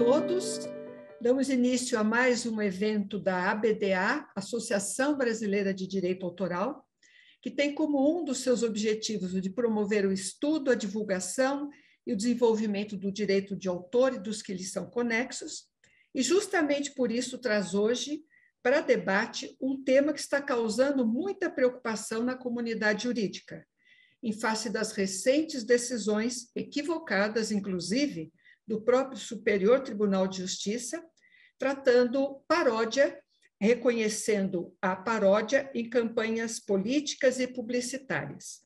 todos. Damos início a mais um evento da ABDA, Associação Brasileira de Direito Autoral, que tem como um dos seus objetivos o de promover o estudo, a divulgação e o desenvolvimento do direito de autor e dos que lhes são conexos, e justamente por isso traz hoje para debate um tema que está causando muita preocupação na comunidade jurídica, em face das recentes decisões, equivocadas inclusive, do próprio Superior Tribunal de Justiça, tratando paródia, reconhecendo a paródia em campanhas políticas e publicitárias.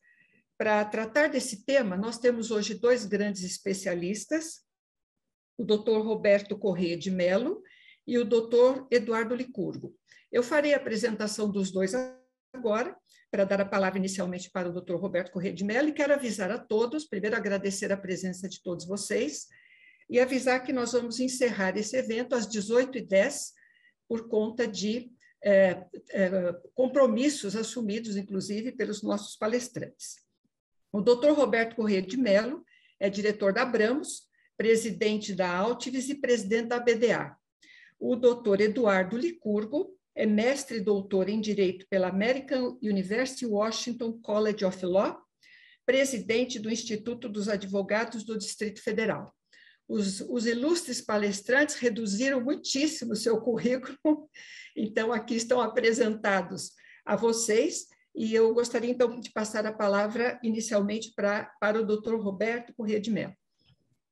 Para tratar desse tema, nós temos hoje dois grandes especialistas, o Dr. Roberto Corrêa de Mello e o Dr. Eduardo Licurgo. Eu farei a apresentação dos dois agora, para dar a palavra inicialmente para o Dr. Roberto Corrêa de Mello, e quero avisar a todos, primeiro agradecer a presença de todos vocês, e avisar que nós vamos encerrar esse evento às 18h10, por conta de compromissos assumidos, inclusive, pelos nossos palestrantes. O Dr. Roberto Corrêa de Mello é diretor da Abramos, presidente da Altivis e presidente da ABDA. O Dr. Eduardo Licurgo é mestre e doutor em Direito pela American University Washington College of Law, presidente do Instituto dos Advogados do Distrito Federal. Os ilustres palestrantes reduziram muitíssimo o seu currículo, então aqui estão apresentados a vocês, e eu gostaria então de passar a palavra inicialmente para o Dr. Roberto Corrêa de Mello.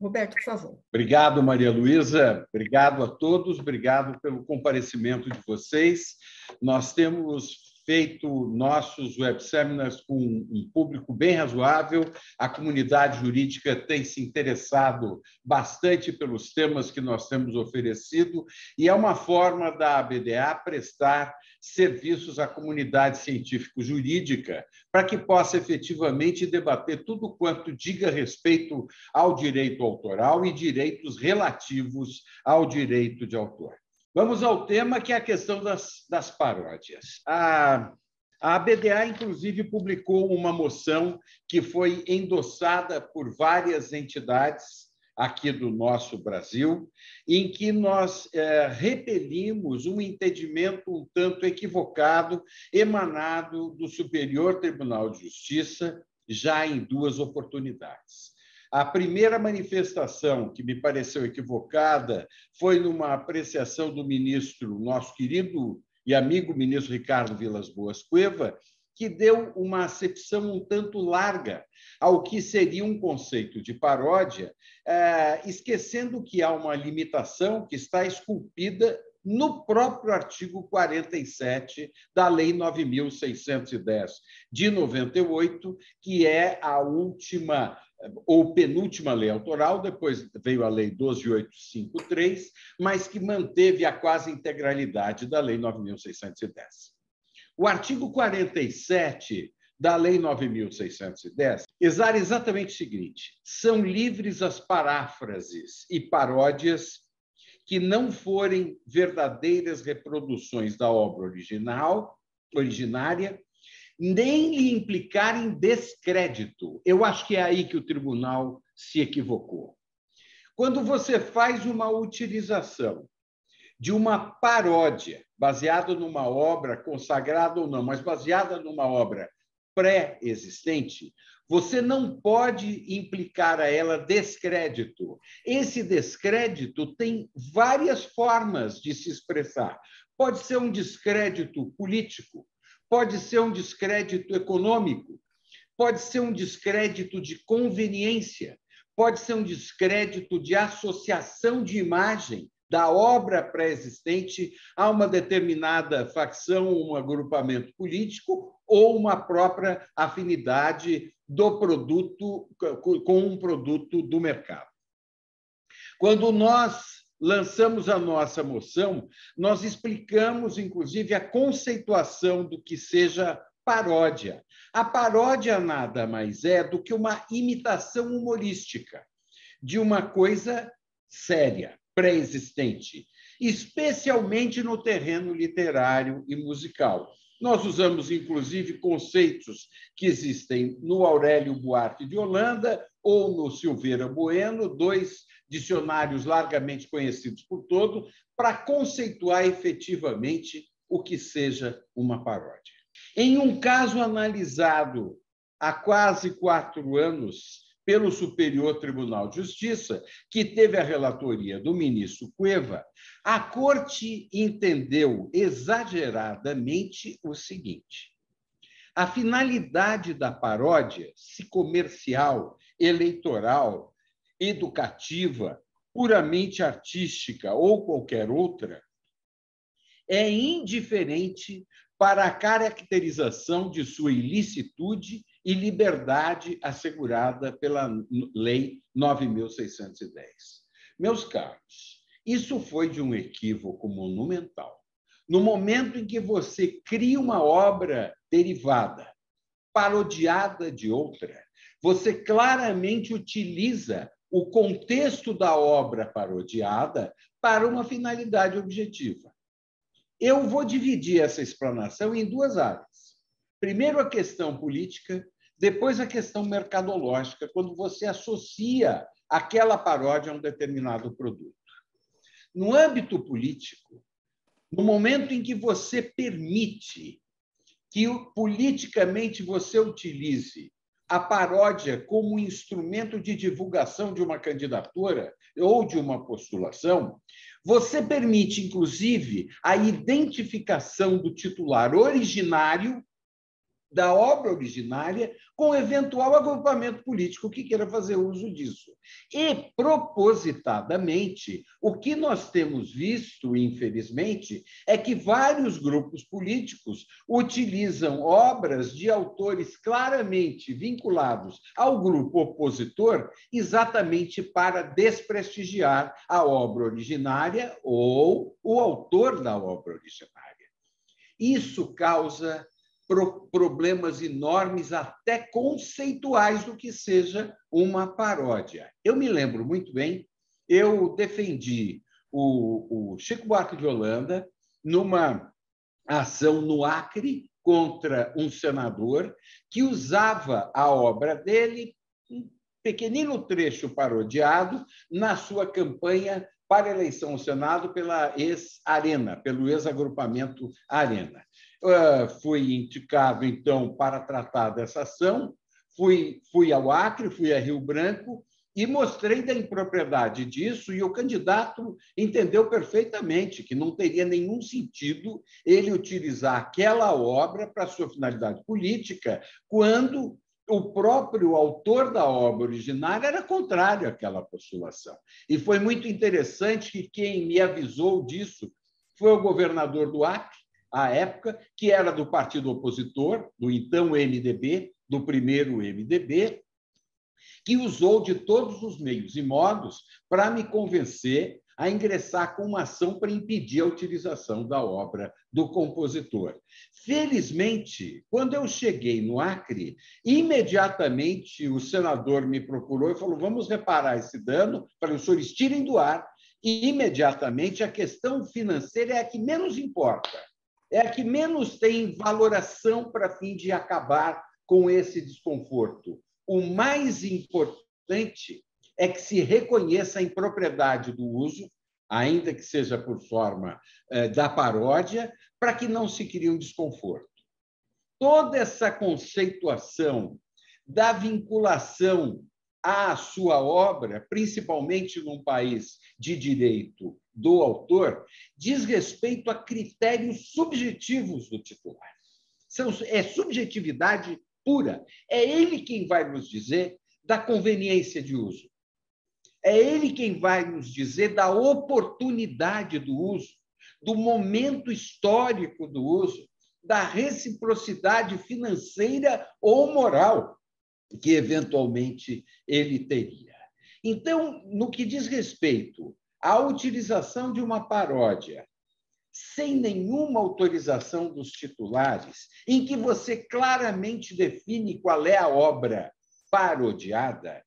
Roberto, por favor. Obrigado, Maria Luísa. Obrigado a todos. Obrigado pelo comparecimento de vocês. Nós temos feito nossos web seminars com um público bem razoável. A comunidade jurídica tem se interessado bastante pelos temas que nós temos oferecido e é uma forma da ABDA prestar serviços à comunidade científico-jurídica para que possa efetivamente debater tudo quanto diga respeito ao direito autoral e direitos relativos ao direito de autor. Vamos ao tema, que é a questão das paródias. A ABDA, inclusive, publicou uma moção que foi endossada por várias entidades aqui do nosso Brasil, em que nós repelimos um entendimento um tanto equivocado emanado do Superior Tribunal de Justiça já em duas oportunidades. A primeira manifestação que me pareceu equivocada foi numa apreciação do ministro, nosso querido e amigo ministro Ricardo Vilas Boas Cueva, que deu uma acepção um tanto larga ao que seria um conceito de paródia, esquecendo que há uma limitação que está esculpida no próprio artigo 47 da Lei 9.610 de 98, que é a última ou penúltima lei autoral, depois veio a Lei 12.853, mas que manteve a quase integralidade da Lei 9.610. O artigo 47 da Lei 9.610 exala exatamente o seguinte: são livres as paráfrases e paródias que não forem verdadeiras reproduções da obra originária, nem lhe implicarem descrédito. Eu acho que é aí que o tribunal se equivocou. Quando você faz uma utilização de uma paródia baseada numa obra consagrada ou não, mas baseada numa obra pré-existente, você não pode implicar a ela descrédito. Esse descrédito tem várias formas de se expressar. Pode ser um descrédito político, pode ser um descrédito econômico, pode ser um descrédito de conveniência, pode ser um descrédito de associação de imagem da obra pré-existente a uma determinada facção, um agrupamento político ou uma própria afinidade do produto com um produto do mercado. Quando nós lançamos a nossa moção, nós explicamos, inclusive, a conceituação do que seja paródia. A paródia nada mais é do que uma imitação humorística de uma coisa séria, pré-existente, especialmente no terreno literário e musical. Nós usamos, inclusive, conceitos que existem no Aurélio Buarque de Holanda ou no Silveira Bueno, dois dicionários largamente conhecidos por todos, para conceituar efetivamente o que seja uma paródia. Em um caso analisado há quase 4 anos pelo Superior Tribunal de Justiça, que teve a relatoria do ministro Cueva, a Corte entendeu exageradamente o seguinte: a finalidade da paródia, se comercial, eleitoral, educativa, puramente artística ou qualquer outra, é indiferente para a caracterização de sua ilicitude e liberdade assegurada pela Lei 9.610. Meus caros, isso foi de um equívoco monumental. No momento em que você cria uma obra derivada, parodiada de outra, você claramente utiliza o contexto da obra parodiada para uma finalidade objetiva. Eu vou dividir essa explanação em 2 áreas. Primeiro, a questão política, depois, a questão mercadológica, quando você associa aquela paródia a um determinado produto. No âmbito político, no momento em que você permite que politicamente você utilize a paródia como instrumento de divulgação de uma candidatura ou de uma postulação, você permite, inclusive, a identificação do titular originário da obra originária com eventual agrupamento político que queira fazer uso disso. E, propositadamente, o que nós temos visto, infelizmente, é que vários grupos políticos utilizam obras de autores claramente vinculados ao grupo opositor exatamente para desprestigiar a obra originária ou o autor da obra originária. Isso causa problemas enormes, até conceituais, do que seja uma paródia. Eu me lembro muito bem, eu defendi o Chico Buarque de Holanda numa ação no Acre contra um senador que usava a obra dele, um pequenino trecho parodiado, na sua campanha para a eleição ao Senado pela ex-Arena, pelo ex-agrupamento Arena. Fui indicado, então, para tratar dessa ação, fui ao Acre, fui a Rio Branco e mostrei da impropriedade disso, e o candidato entendeu perfeitamente que não teria nenhum sentido ele utilizar aquela obra para sua finalidade política, quando o próprio autor da obra originária era contrário àquela postulação. E foi muito interessante que quem me avisou disso foi o governador do Acre, à época, que era do partido opositor, do então MDB, do primeiro MDB, que usou de todos os meios e modos para me convencer a ingressar com uma ação para impedir a utilização da obra do compositor. Felizmente, quando eu cheguei no Acre, imediatamente o senador me procurou e falou: vamos reparar esse dano para os senhores tirem do ar, e imediatamente a questão financeira é a que menos importa, é a que menos tem valoração para fim de acabar com esse desconforto. O mais importante é que se reconheça a impropriedade do uso, ainda que seja por forma da paródia, para que não se crie um desconforto. Toda essa conceituação da vinculação à sua obra, principalmente num país de direito do autor, diz respeito a critérios subjetivos do titular. É subjetividade pura. É ele quem vai nos dizer da conveniência de uso. É ele quem vai nos dizer da oportunidade do uso, do momento histórico do uso, da reciprocidade financeira ou moral que, eventualmente, ele teria. Então, no que diz respeito à utilização de uma paródia sem nenhuma autorização dos titulares, em que você claramente define qual é a obra parodiada,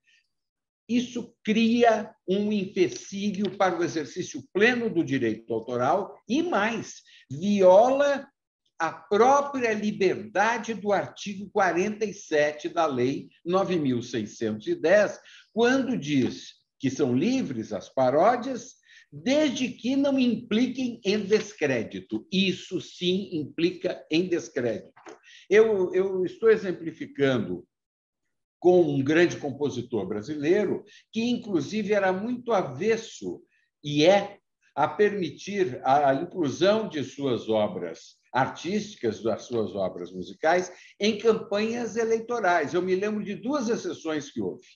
isso cria um empecilho para o exercício pleno do direito autoral e, mais, viola a própria liberdade do artigo 47 da Lei 9.610, quando diz: que são livres as paródias, desde que não impliquem em descrédito. Isso sim implica em descrédito. Eu estou exemplificando com um grande compositor brasileiro que, inclusive, era muito avesso, e a permitir a inclusão de suas obras artísticas, das suas obras musicais, em campanhas eleitorais. Eu me lembro de duas exceções que houve.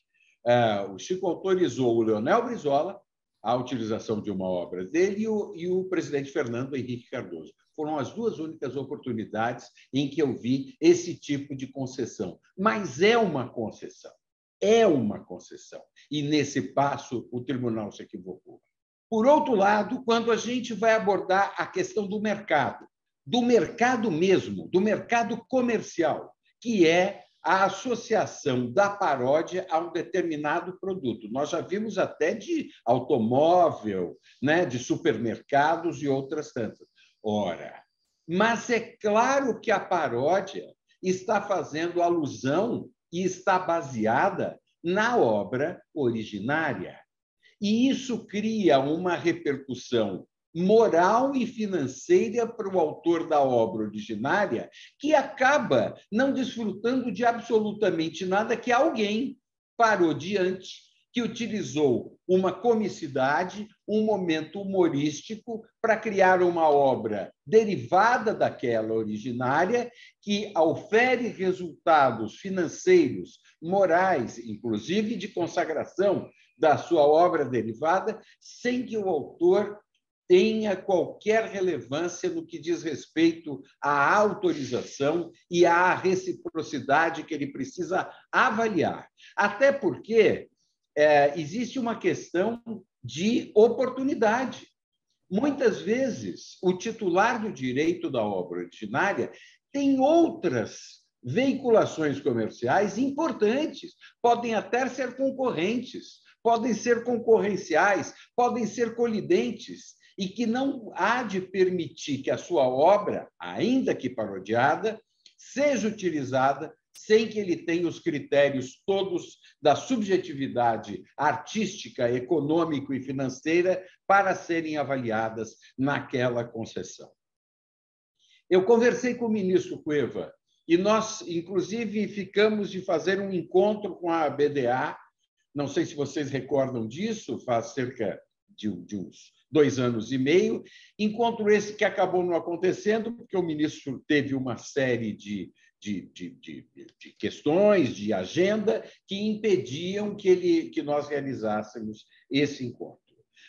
O Chico autorizou o Leonel Brizola a utilização de uma obra dele e o presidente Fernando Henrique Cardoso. Foram as duas únicas oportunidades em que eu vi esse tipo de concessão. Mas é uma concessão. É uma concessão. E, nesse passo, o tribunal se equivocou. Por outro lado, quando a gente vai abordar a questão do mercado mesmo, do mercado comercial, que é a associação da paródia a um determinado produto. Nós já vimos até de automóvel, né, de supermercados e outras tantas. Ora, mas é claro que a paródia está fazendo alusão e está baseada na obra originária. E isso cria uma repercussão moral e financeira para o autor da obra originária, que acaba não desfrutando de absolutamente nada que alguém parodiante, que utilizou uma comicidade, um momento humorístico para criar uma obra derivada daquela originária, que ofere resultados financeiros, morais, inclusive de consagração da sua obra derivada, sem que o autor tenha qualquer relevância no que diz respeito à autorização e à reciprocidade que ele precisa avaliar. Até porque existe uma questão de oportunidade. Muitas vezes, o titular do direito da obra originária tem outras veiculações comerciais importantes, podem até ser concorrentes, podem ser concorrenciais, podem ser colidentes, e que não há de permitir que a sua obra, ainda que parodiada, seja utilizada sem que ele tenha os critérios todos da subjetividade artística, econômica e financeira para serem avaliadas naquela concessão. Eu conversei com o ministro Cueva e nós, inclusive, ficamos de fazer um encontro com a BDA. Não sei se vocês recordam disso, faz cerca de uns 2 anos e meio. Encontro esse que acabou não acontecendo, porque o ministro teve uma série de questões de agenda que impediam que nós realizássemos esse encontro.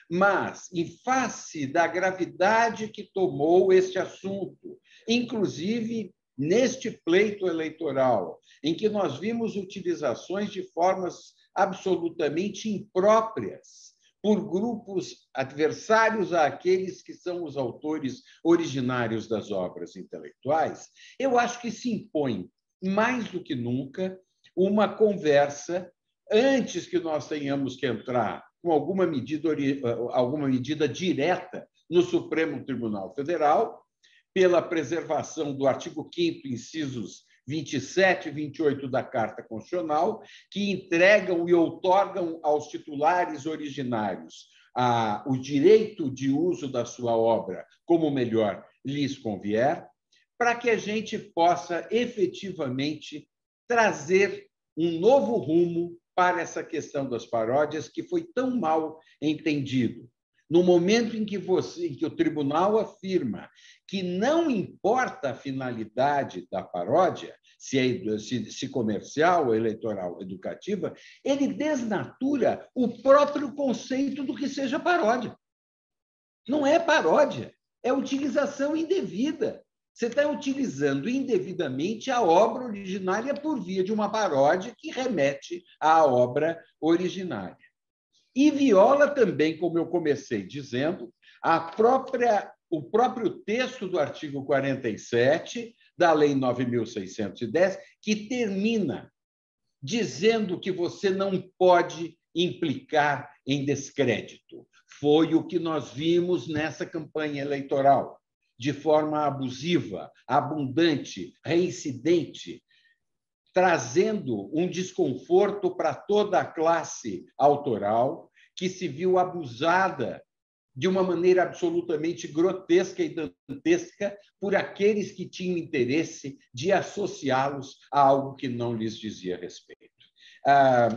Mas, em face da gravidade que tomou este assunto, inclusive neste pleito eleitoral, em que nós vimos utilizações de formas absolutamente impróprias por grupos adversários àqueles que são os autores originários das obras intelectuais, eu acho que se impõe, mais do que nunca, uma conversa antes que nós tenhamos que entrar com alguma medida direta no Supremo Tribunal Federal, pela preservação do artigo 5º, incisos 27 e 28 da Carta Constitucional, que entregam e outorgam aos titulares originários o direito de uso da sua obra como melhor lhes convier, para que a gente possa efetivamente trazer um novo rumo para essa questão das paródias, que foi tão mal entendido. No momento em que o tribunal afirma que não importa a finalidade da paródia, se comercial, eleitoral, educativa, ele desnatura o próprio conceito do que seja paródia. Não é paródia, é utilização indevida. Você está utilizando indevidamente a obra originária por via de uma paródia que remete à obra originária. E viola também, como eu comecei dizendo, o próprio texto do artigo 47 da Lei 9.610, que termina dizendo que você não pode implicar em descrédito. Foi o que nós vimos nessa campanha eleitoral, de forma abusiva, abundante, reincidente, trazendo um desconforto para toda a classe autoral que se viu abusada de uma maneira absolutamente grotesca e dantesca por aqueles que tinham interesse de associá-los a algo que não lhes dizia respeito.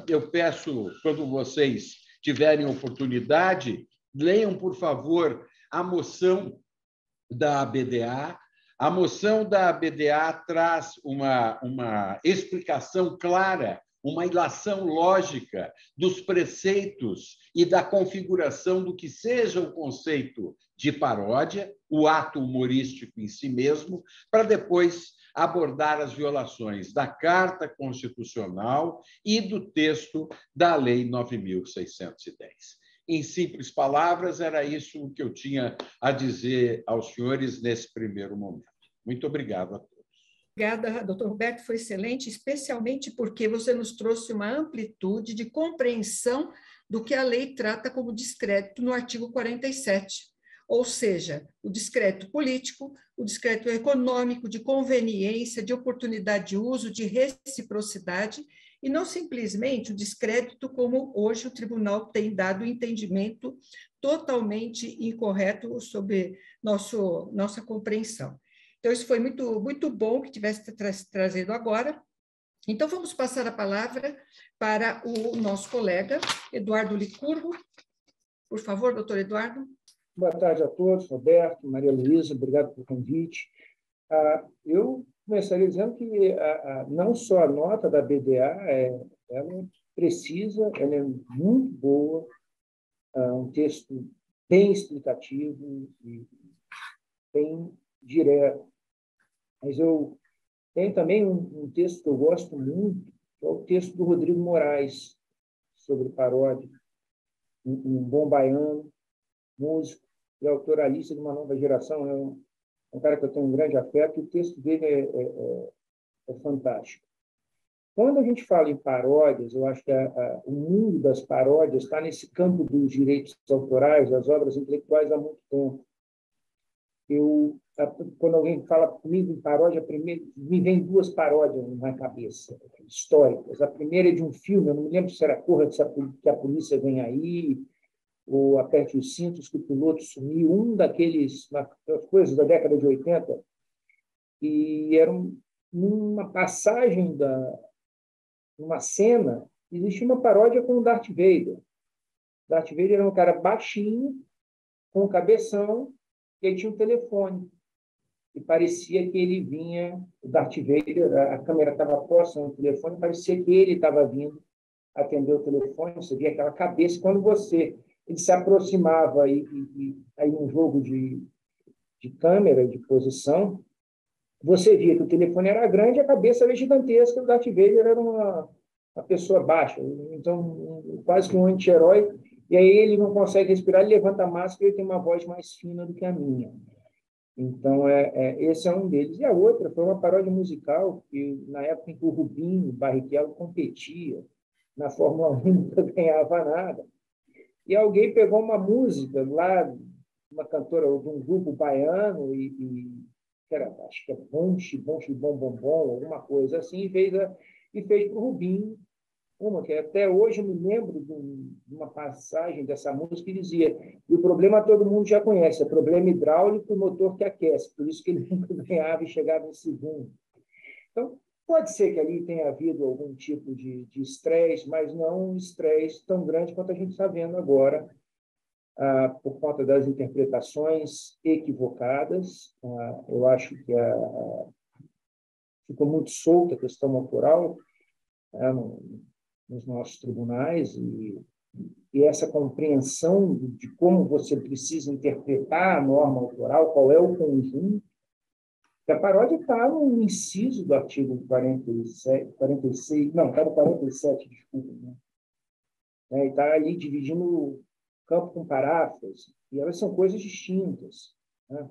Eu peço, quando vocês tiverem oportunidade, leiam, por favor, a moção da ABDA. A moção da ABDA traz uma explicação clara, uma ilação lógica dos preceitos e da configuração do que seja o conceito de paródia, o ato humorístico em si mesmo, para depois abordar as violações da Carta Constitucional e do texto da Lei 9.610. Em simples palavras, era isso que eu tinha a dizer aos senhores nesse primeiro momento. Muito obrigado a todos. Obrigada, doutor Roberto, foi excelente, especialmente porque você nos trouxe uma amplitude de compreensão do que a lei trata como descrédito no artigo 47, ou seja, o descrédito político, o descrédito econômico, de conveniência, de oportunidade de uso, de reciprocidade, e não simplesmente o descrédito como hoje o tribunal tem dado entendimento totalmente incorreto sobre nossa compreensão. Então, isso foi muito, muito bom que tivesse trazido agora. Então, vamos passar a palavra para o nosso colega, Eduardo Licurgo. Por favor, doutor Eduardo. Boa tarde a todos, Roberto, Maria Luísa, obrigado pelo convite. Eu começaria dizendo que não só a nota da BDA ela é precisa, ela é muito boa, um texto bem explicativo e bem direto. Mas eu tenho também um texto que eu gosto muito, que é o texto do Rodrigo Moraes, sobre paródia, um bom baiano, músico e autoralista de uma nova geração. É um cara que eu tenho um grande afeto, e o texto dele é fantástico. Quando a gente fala em paródias, eu acho que o mundo das paródias está nesse campo dos direitos autorais, das obras intelectuais há muito tempo. Quando alguém fala comigo em paródia, primeiro me vem duas paródias na cabeça, históricas. A primeira é de um filme, eu não me lembro se era Corra que a Polícia Vem Aí, ou Aperte os Cintos que o Piloto Sumiu, um daqueles coisas da década de 80, e era uma passagem numa cena, existia uma paródia com o Darth Vader. Darth Vader era um cara baixinho, com um cabeção, e ele tinha um telefone. E parecia que ele vinha, o Darth Vader, a câmera estava posta no telefone, parecia que ele estava vindo atender o telefone, você via aquela cabeça. Quando ele se aproximava, e aí um jogo de câmera, de posição, você via que o telefone era grande e a cabeça era gigantesca, o Darth Vader era uma pessoa baixa, então quase que um anti-herói. E aí ele não consegue respirar, ele levanta a máscara e ele tem uma voz mais fina do que a minha. Então, esse é um deles. E a outra foi uma paródia musical, que na época em que o Rubinho Barrichello competia na Fórmula 1, nunca ganhava nada. E alguém pegou uma música lá, uma cantora de um grupo baiano, acho que é Bonchi, Bom, Bom, Bom, alguma coisa assim, e fez para o Rubinho. Que até hoje eu me lembro de uma passagem dessa música que dizia: e o problema todo mundo já conhece, é problema hidráulico e motor que aquece, por isso que ele nunca ganhava e chegava em segundo. Então, pode ser que ali tenha havido algum tipo de estresse, mas não um estresse tão grande quanto a gente está vendo agora, por conta das interpretações equivocadas. Eu acho que ficou muito solta a questão autoral, nos nossos tribunais, e essa compreensão de como você precisa interpretar a norma autoral, qual é o conjunto. A paródia está no inciso do artigo 46, não, está no 47, desculpa, né? E está ali dividindo o campo com paráfrase, e elas são coisas distintas, né?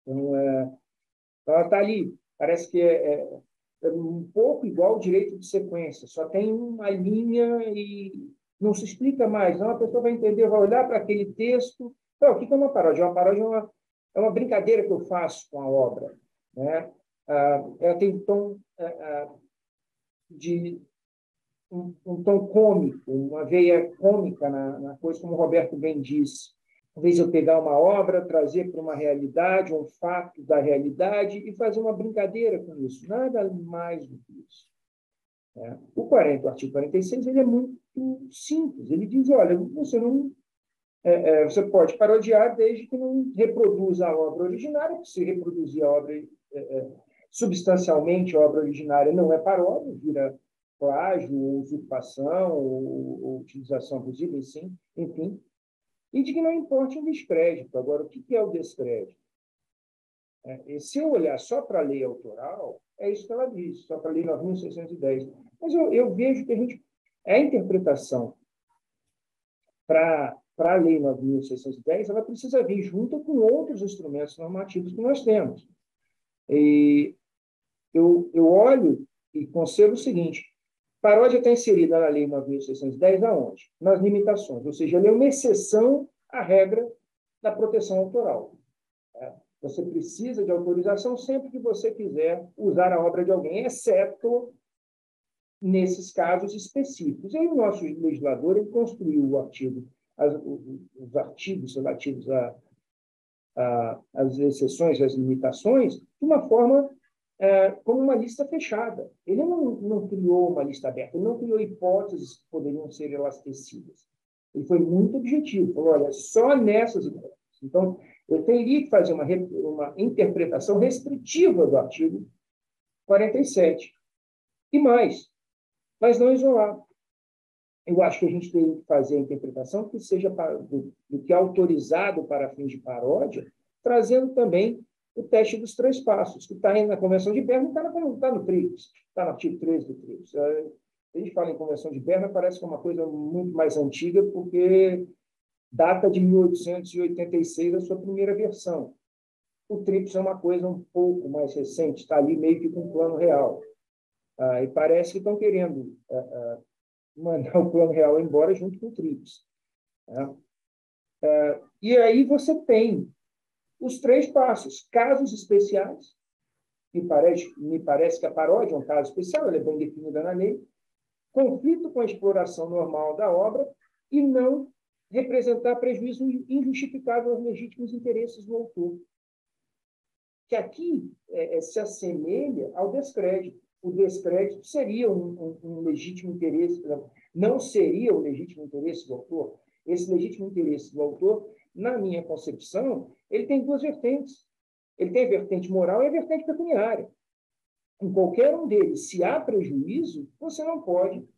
Então, ela está ali, parece que é um pouco igual ao direito de sequência, só tem uma linha e não se explica mais. Então, a pessoa vai entender, vai olhar para aquele texto. Então, o que é uma paródia? Uma paródia é uma brincadeira que eu faço com a obra, né? Ela tem um tom de um tom cômico, uma veia cômica na coisa, como o Roberto bem disse. Às vezes eu pegar uma obra, trazer para uma realidade, um fato da realidade e fazer uma brincadeira com isso. Nada mais do que isso. O artigo 46, ele é muito simples. Ele diz, olha, você pode parodiar desde que não reproduza a obra originária, porque se reproduzir a obra substancialmente, a obra originária não é paródia, vira plágio, ou usurpação, ou utilização abusiva, enfim, e de que não importe o descrédito. Agora, o que é o descrédito? Se eu olhar só para a lei autoral, é isso que ela diz, só para a lei 9.610. Mas eu vejo que a interpretação para a lei 9.610, ela precisa vir junto com outros instrumentos normativos que nós temos. E eu olho e concebo o seguinte: paródia está inserida na lei 9.610 aonde? Nas limitações, ou seja, ela é uma exceção à regra da proteção autoral. Você precisa de autorização sempre que você quiser usar a obra de alguém, exceto nesses casos específicos. E aí o nosso legislador ele construiu os artigos relativos às exceções, às limitações, de uma forma como uma lista fechada. Ele não criou uma lista aberta, ele não criou hipóteses que poderiam ser elastecidas. Ele foi muito objetivo, falou, olha, só nessas hipóteses. Então, eu teria que fazer uma interpretação restritiva do artigo 47. E mais, mas não isolar. Eu acho que a gente tem que fazer a interpretação que seja do que é autorizado para fins de paródia, trazendo também o teste dos 3 passos, que está na Convenção de Berna e está no TRIPS, está no artigo 13 do TRIPS. A gente fala em Convenção de Berna, parece que é uma coisa muito mais antiga, porque data de 1886 a sua primeira versão. O TRIPS é uma coisa um pouco mais recente, está ali meio que com um plano real. E parece que estão querendo mandar o plano real embora junto com o TRIPS. E aí você tem os 3 passos. Casos especiais, me parece que a paródia é um caso especial, ela é bem definida na lei. Conflito com a exploração normal da obra e não representar prejuízo injustificável aos legítimos interesses do autor. Que aqui se assemelha ao descrédito. O descrédito seria um legítimo interesse, não seria o legítimo interesse do autor. Esse legítimo interesse do autor, na minha concepção, ele tem 2 vertentes. Ele tem a vertente moral e a vertente pecuniária. Em qualquer um deles, se há prejuízo, você não pode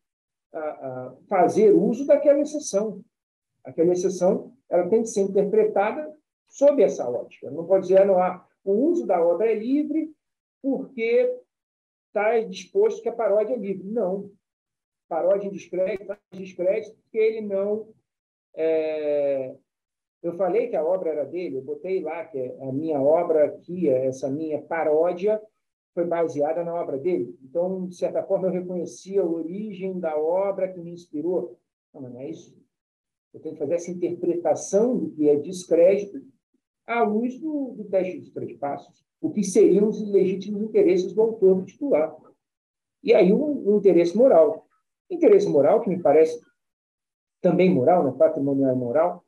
fazer uso daquela exceção. Aquela exceção ela tem que ser interpretada sob essa ótica. Não pode dizer, o uso da obra é livre porque está disposto que a paródia é livre. Não. Paródia descrédito porque ele não... Eu falei que a obra era dele, eu botei lá que a minha obra aqui, essa minha paródia, foi baseada na obra dele. Então, de certa forma, eu reconhecia a origem da obra que me inspirou. Não é isso. Eu tenho que fazer essa interpretação do que é descrédito à luz do teste dos 3 passos, o que seriam os legítimos interesses do autor do titular. E aí o interesse moral. Interesse moral, que me parece também moral, né? Patrimonial e moral,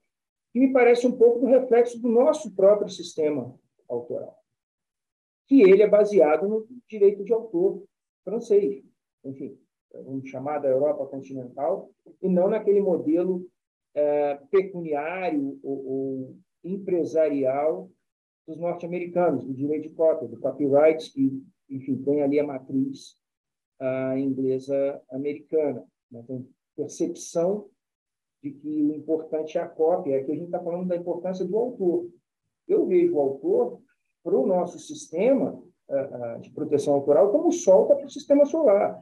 que me parece um pouco do reflexo do nosso próprio sistema autoral, que ele é baseado no direito de autor francês, enfim, chamada Europa continental, e não naquele modelo pecuniário ou empresarial dos norte-americanos, do direito de cópia, do copyright, que, enfim, tem ali a matriz inglesa americana. Né? Tem percepção de que o importante é a cópia, aqui a gente está falando da importância do autor. Eu vejo o autor, para o nosso sistema de proteção autoral, como o Sol está para o sistema solar.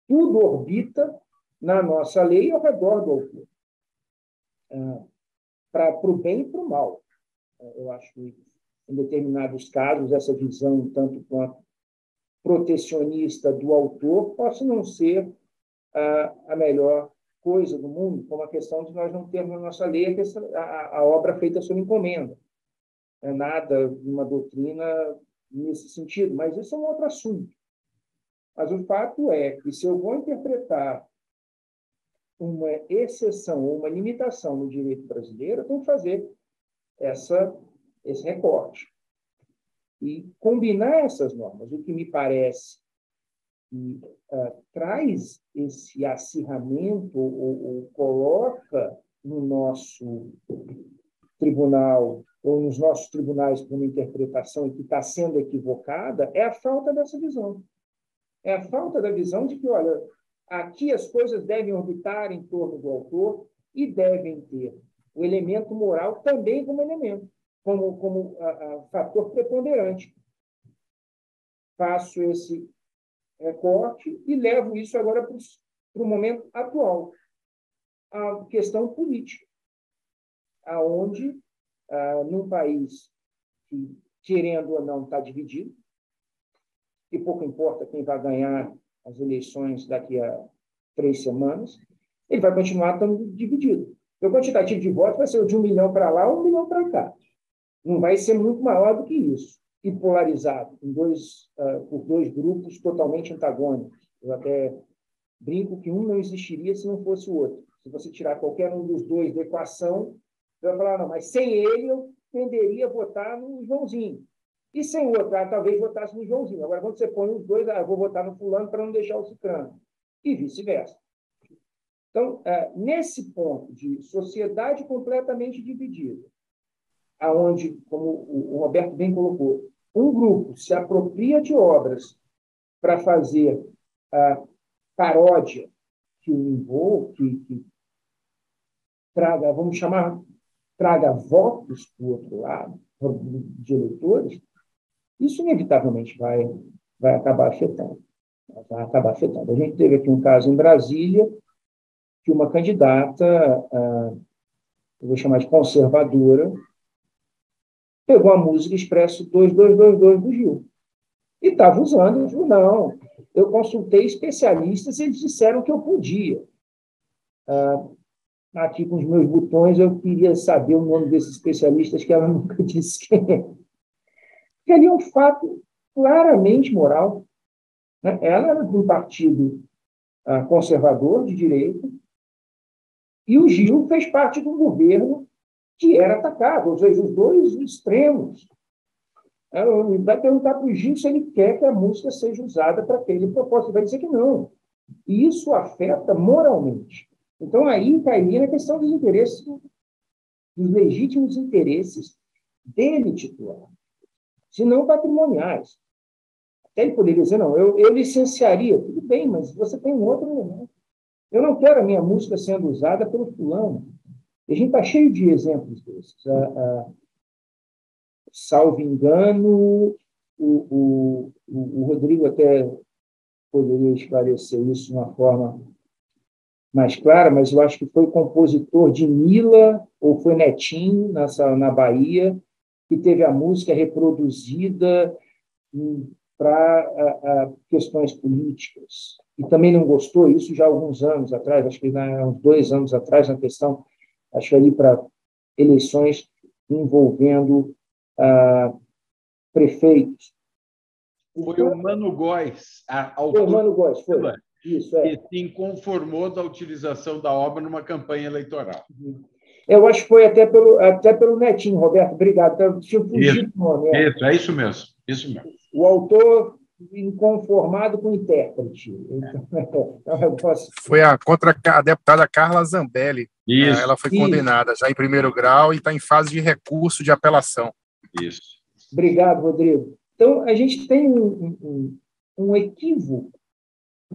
Tudo orbita na nossa lei ao redor do autor. Para o bem e para o mal. Eu acho que, em determinados casos, essa visão, tanto quanto protecionista do autor, pode não ser a melhor coisa do mundo, como a questão de nós não termos na nossa lei a obra feita sob encomenda. Não é nada de uma doutrina nesse sentido, mas isso é um outro assunto. Mas o fato é que, se eu vou interpretar uma exceção ou uma limitação no direito brasileiro, eu tenho que fazer esse recorte e combinar essas normas, o que me parece que traz esse acirramento ou coloca no nosso tribunal ou nos nossos tribunais para uma interpretação que está sendo equivocada, é a falta dessa visão. É a falta da visão de que, olha, aqui as coisas devem orbitar em torno do autor e devem ter o elemento moral também como elemento, como fator preponderante. Faço esse recorte e levo isso agora para o momento atual, a questão política, aonde, num país que, querendo ou não, está dividido, e pouco importa quem vai ganhar as eleições daqui a 3 semanas, ele vai continuar estando dividido. O quantitativo de votos vai ser de 1 milhão para lá, 1 milhão para cá. Não vai ser muito maior do que isso. E polarizado, por dois grupos totalmente antagônicos. Eu até brinco que um não existiria se não fosse o outro. Se você tirar qualquer um dos dois da equação, você vai falar, não, mas sem ele eu tenderia a votar no Joãozinho. E sem o outro, talvez votasse no Joãozinho. Agora, quando você põe os dois, eu vou votar no fulano para não deixar o cicrano. E vice-versa. Então, nesse ponto de sociedade completamente dividida, aonde, como o Roberto bem colocou, um grupo se apropria de obras para fazer paródia que o envolve, que traga, vamos chamar, traga votos para o outro lado, de eleitores, isso inevitavelmente vai acabar afetando. Vai acabar afetando. A gente teve aqui um caso em Brasília que uma candidata, eu vou chamar de conservadora, pegou a música Expresso 2222 do Gil. E estava usando. Eu falei, não, eu consultei especialistas e eles disseram que eu podia. Aqui com os meus botões, eu queria saber o nome desses especialistas que ela nunca disse quem é. Porque ali é um fato claramente moral. Né? Ela era de um partido conservador, de direita, e o Gil fez parte de um governo que era atacado, ou seja, os dois extremos. Vai perguntar para o Gil se ele quer que a música seja usada para aquele propósito. Ele vai dizer que não. E isso afeta moralmente. Então, aí cairia na questão dos interesses, dos legítimos interesses dele titular, se não patrimoniais. Até ele poderia dizer, não, eu licenciaria. Tudo bem, mas você tem um outro elemento. Eu não quero a minha música sendo usada pelo fulano. E a gente está cheio de exemplos desses. Salvo engano, o Rodrigo até poderia esclarecer isso de uma forma mais clara, mas eu acho que foi compositor de Mila, ou foi Netinho, na Bahia, que teve a música reproduzida para questões políticas. E também não gostou, isso já há alguns anos atrás, acho que há uns 2 anos atrás, na questão, acho que ali para eleições envolvendo prefeitos. Foi o Mano Góes, Foi o Mano Góes, foi. Isso, que se inconformou da utilização da obra numa campanha eleitoral. Eu acho que foi até pelo Netinho, Roberto, obrigado. Eu tinha fugido do nome. É isso mesmo. O autor inconformado com o intérprete. Então, foi contra a deputada Carla Zambelli. Isso. Ela foi condenada já em 1º grau e está em fase de recurso de apelação. Isso. Obrigado, Rodrigo. Então, a gente tem um equívoco,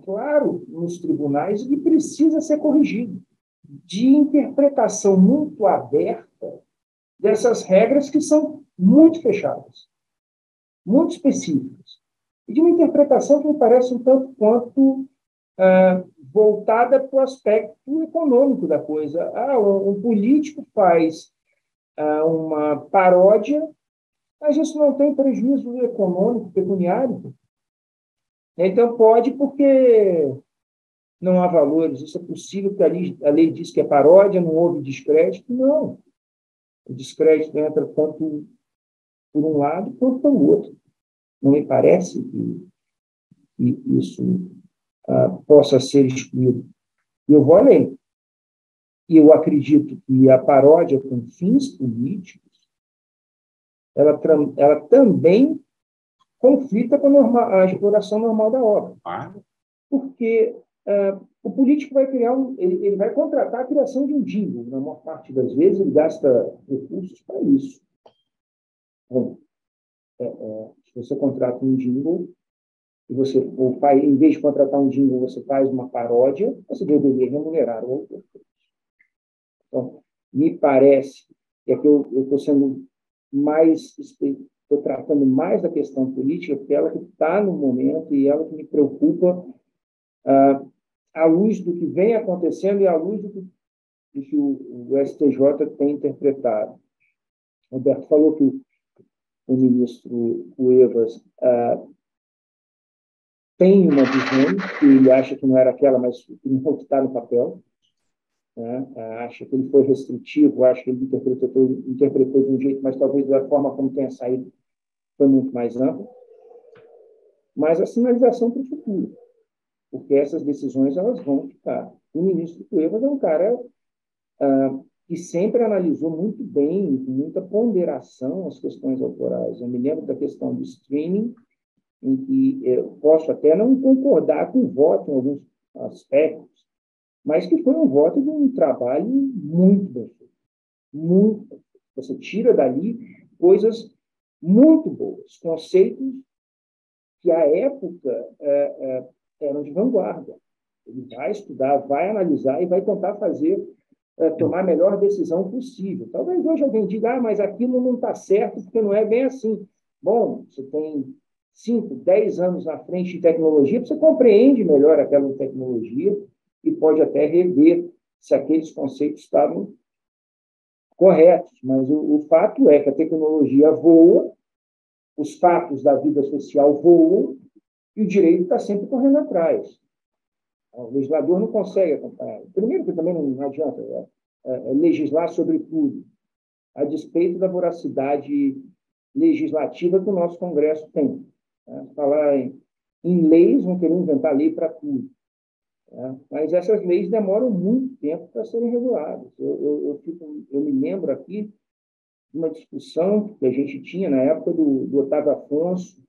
claro, nos tribunais e precisa ser corrigido, de interpretação muito aberta dessas regras que são muito fechadas, muito específicas, e de uma interpretação que me parece um tanto quanto voltada para o aspecto econômico da coisa. Um político faz uma paródia, mas isso não tem prejuízo econômico, pecuniário. Então, pode, porque não há valores. Isso é possível, porque a lei diz que é paródia, não houve descrédito. Não. O descrédito entra tanto por um lado quanto pelo outro. Não me parece que isso possa ser excluído. E eu vou além. e eu acredito que a paródia com fins políticos, ela também conflita com a exploração normal da obra. Porque o político vai criar ele vai contratar a criação de um jingle. Na maior parte das vezes, ele gasta recursos para isso. Bom, se você contrata um jingle, e você, em vez de contratar um jingle, você faz uma paródia, você deveria remunerar o autor. Então, me parece que aqui eu estou sendo mais, estou tratando mais da questão política, porque ela que está no momento e ela que me preocupa à luz do que vem acontecendo e à luz do que o STJ tem interpretado. O Roberto falou que o ministro Cuevas tem uma visão que ele acha que não era aquela, mas que não está no papel. Acha que ele foi restritivo, acha que ele interpretou de um jeito, mas talvez da forma como tenha saído foi muito mais ampla. Mas a sinalização para o futuro, porque essas decisões elas vão ficar. O ministro Cuevas é um cara que sempre analisou muito bem, com muita ponderação, as questões autorais. Eu me lembro da questão do streaming, em que eu posso até não concordar com o voto em alguns aspectos, mas que foi um voto de um trabalho muito bem feito. Muito. Você tira dali coisas muito boas, conceitos que, à época, eram de vanguarda. Ele vai estudar, vai analisar e vai tentar tomar a melhor decisão possível. Talvez hoje alguém diga, mas aquilo não está certo, porque não é bem assim. Bom, você tem 5, 10 anos na frente de tecnologia, você compreende melhor aquela tecnologia e pode até rever se aqueles conceitos estavam corretos. Mas o fato é que a tecnologia voa, os fatos da vida social voam e o direito está sempre correndo atrás. O legislador não consegue acompanhar. Primeiro, que também não adianta legislar sobre tudo, a despeito da voracidade legislativa que o nosso Congresso tem. Falar em leis, vão querer inventar lei para tudo. Mas essas leis demoram muito tempo para serem reguladas. Eu me lembro aqui de uma discussão que a gente tinha na época do Otávio Afonso,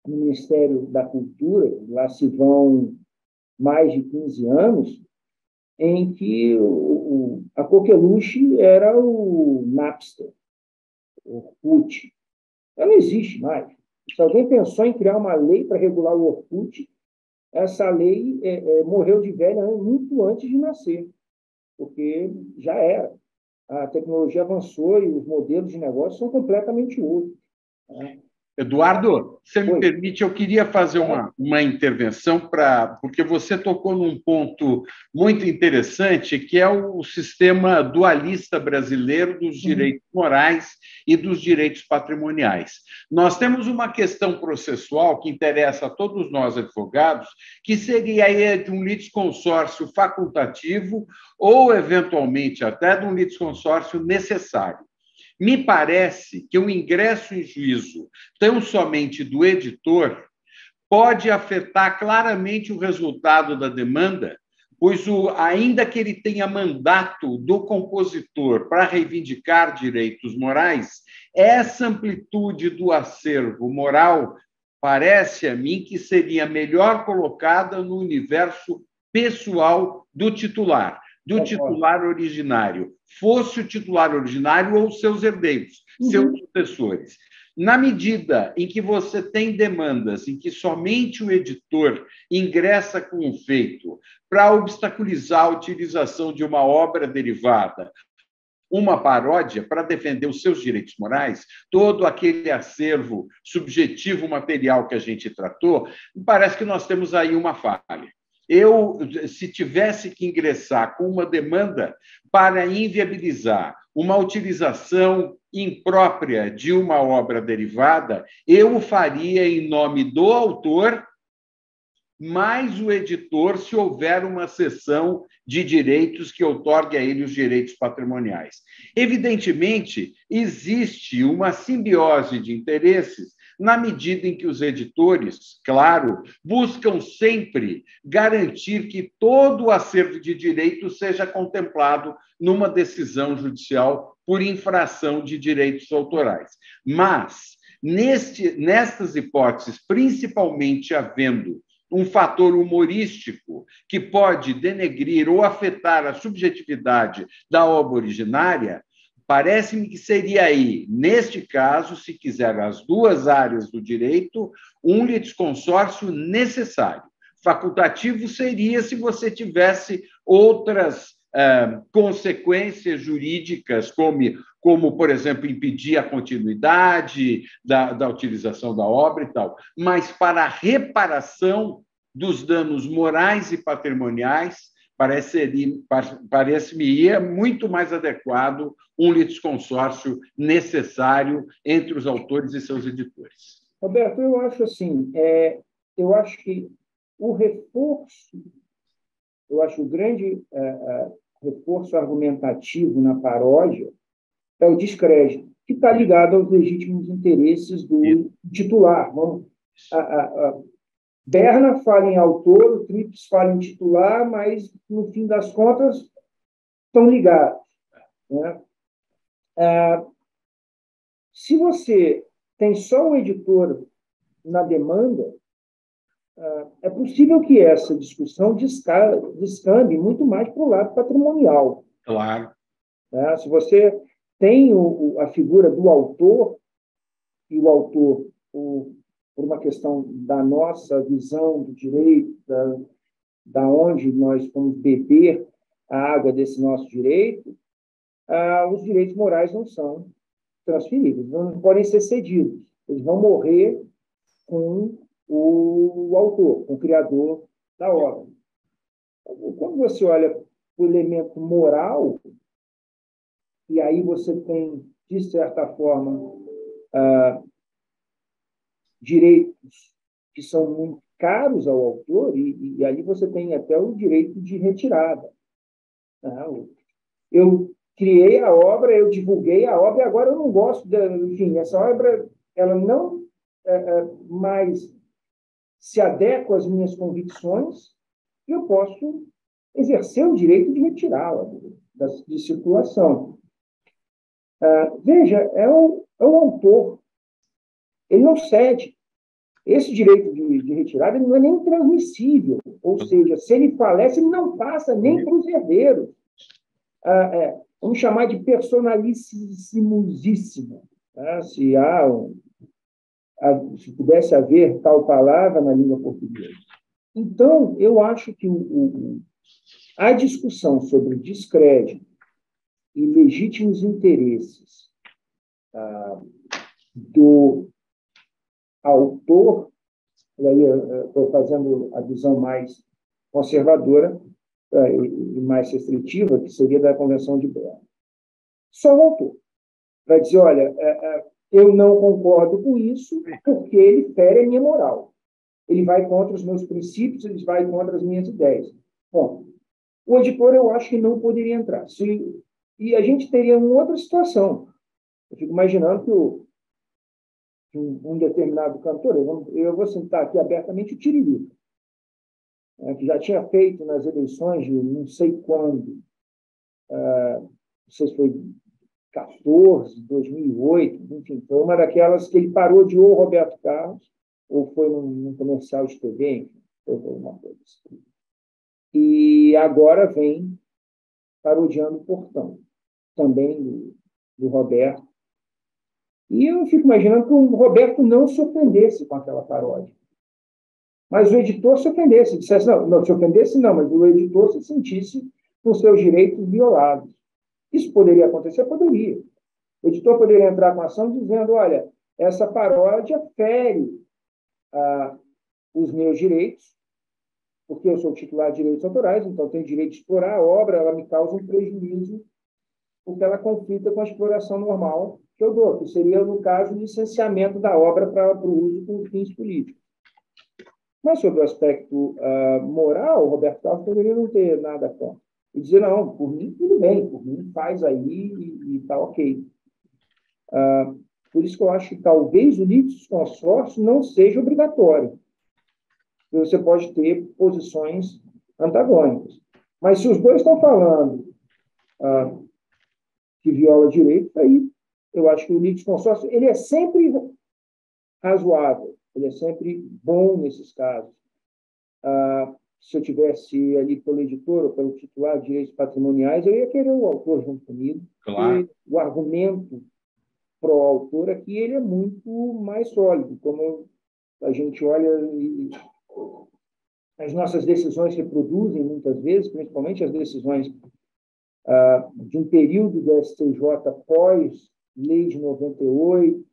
no Ministério da Cultura, lá se vão mais de 15 anos, em que a coqueluche era o Napster, o Orkut. Ela não existe mais. Se alguém pensou em criar uma lei para regular o Orkut, essa lei morreu de velha muito antes de nascer, porque já era. A tecnologia avançou e os modelos de negócio são completamente outros. Eduardo, se me permite, eu queria fazer uma intervenção porque você tocou num ponto muito interessante, que é o sistema dualista brasileiro dos direitos morais e dos direitos patrimoniais. Nós temos uma questão processual que interessa a todos nós advogados, que seria aí de um litisconsórcio facultativo ou, eventualmente, até de um litisconsórcio necessário. Me parece que o ingresso em juízo, tão somente do editor, pode afetar claramente o resultado da demanda, pois, ainda que ele tenha mandato do compositor para reivindicar direitos morais, essa amplitude do acervo moral parece a mim que seria melhor colocada no universo pessoal do titular originário, fosse o titular originário ou seus herdeiros, seus sucessores. Na medida em que você tem demandas em que somente o editor ingressa com um feito para obstaculizar a utilização de uma obra derivada, uma paródia para defender os seus direitos morais, todo aquele acervo subjetivo material que a gente tratou, me parece que nós temos aí uma falha. Se tivesse que ingressar com uma demanda para inviabilizar uma utilização imprópria de uma obra derivada, eu o faria em nome do autor, mais o editor, se houver uma cessão de direitos que outorgue a ele os direitos patrimoniais. Evidentemente, existe uma simbiose de interesses na medida em que os editores, claro, buscam sempre garantir que todo o acervo de direito seja contemplado numa decisão judicial por infração de direitos autorais. Mas, nestas hipóteses, principalmente havendo um fator humorístico que pode denegrir ou afetar a subjetividade da obra originária, parece-me que seria aí, neste caso, se quiser as duas áreas do direito, um litisconsórcio necessário. Facultativo seria se você tivesse outras consequências jurídicas, como, por exemplo, impedir a continuidade da utilização da obra e tal. Mas para a reparação dos danos morais e patrimoniais, parece-me muito mais adequado um litisconsórcio necessário entre os autores e seus editores. Roberto, eu acho assim, eu acho que o reforço, eu acho o grande reforço argumentativo na paródia é o descrédito, que está ligado aos legítimos interesses do titular. Berna fala em autor, o Trips fala em titular, mas, no fim das contas, estão ligados, né? Se você tem só um editor na demanda, é possível que essa discussão descambe muito mais para o lado patrimonial. Claro. Se você tem a figura do autor, e o autor, por uma questão da nossa visão do direito, da onde nós vamos beber a água desse nosso direito, os direitos morais não são transferidos, não podem ser cedidos. Eles vão morrer com o autor, com o criador da obra. Quando você olha o elemento moral, e aí você tem, de certa forma, direitos que são muito caros ao autor, e aí você tem até o direito de retirada. Eu criei a obra, eu divulguei a obra, e agora eu não gosto, enfim, essa obra ela não mais se adequa às minhas convicções, e eu posso exercer o direito de retirá-la de circulação. Veja, é o autor. Ele não cede. Esse direito de retirada ele não é nem transmissível. Ou seja, se ele falece, ele não passa nem para os herdeiros. Vamos chamar de personalissimosíssimo. Se pudesse haver tal palavra na língua portuguesa. Então, eu acho que a discussão sobre descrédito e legítimos interesses do autor, e aí eu estou fazendo a visão mais conservadora e mais restritiva, que seria da Convenção de Berna. Só o autor vai dizer, olha, eu não concordo com isso porque ele fere a minha moral. Ele vai contra os meus princípios, ele vai contra as minhas ideias. Bom, o editor, eu acho que não poderia entrar. E a gente teria uma outra situação. Eu fico imaginando que um determinado cantor, eu vou citar aqui abertamente o Tiririca, que já tinha feito nas eleições de não sei quando, não sei se foi 14, 2008, enfim, foi uma daquelas que ele parodiou o Roberto Carlos, ou foi num comercial de TV, enfim, foi alguma coisa assim. E agora vem parodiando o Portão, também do Roberto. E eu fico imaginando que o Roberto não se ofendesse com aquela paródia. Mas o editor se ofendesse, dissesse, não se ofendesse não, mas o editor se sentisse com seus direitos violados. Isso poderia acontecer? Poderia. O editor poderia entrar com ação dizendo, olha, essa paródia fere os meus direitos, porque eu sou titular de direitos autorais, então tenho direito de explorar a obra, ela me causa um prejuízo, porque ela conflita com a exploração normal que eu dou, que seria, no caso, o licenciamento da obra para o uso com fins políticos. Mas, sobre o aspecto moral, o Roberto Carlos poderia não ter nada contra. E dizer, não, por mim, tudo bem, por mim faz aí e está ok. Por isso que eu acho que talvez o litisconsórcio não seja obrigatório. Você pode ter posições antagônicas. Mas se os dois estão falando que viola direito, aí eu acho que o litisconsórcio ele é sempre razoável, ele é sempre bom nesses casos. Se eu tivesse ali pelo editor ou pelo titular de direitos patrimoniais, eu ia querer o autor junto comigo. Claro. O argumento pro autor aqui ele é muito mais sólido, como a gente olha e as nossas decisões reproduzem muitas vezes, principalmente as decisões de um período do STJ pós-lei de 98,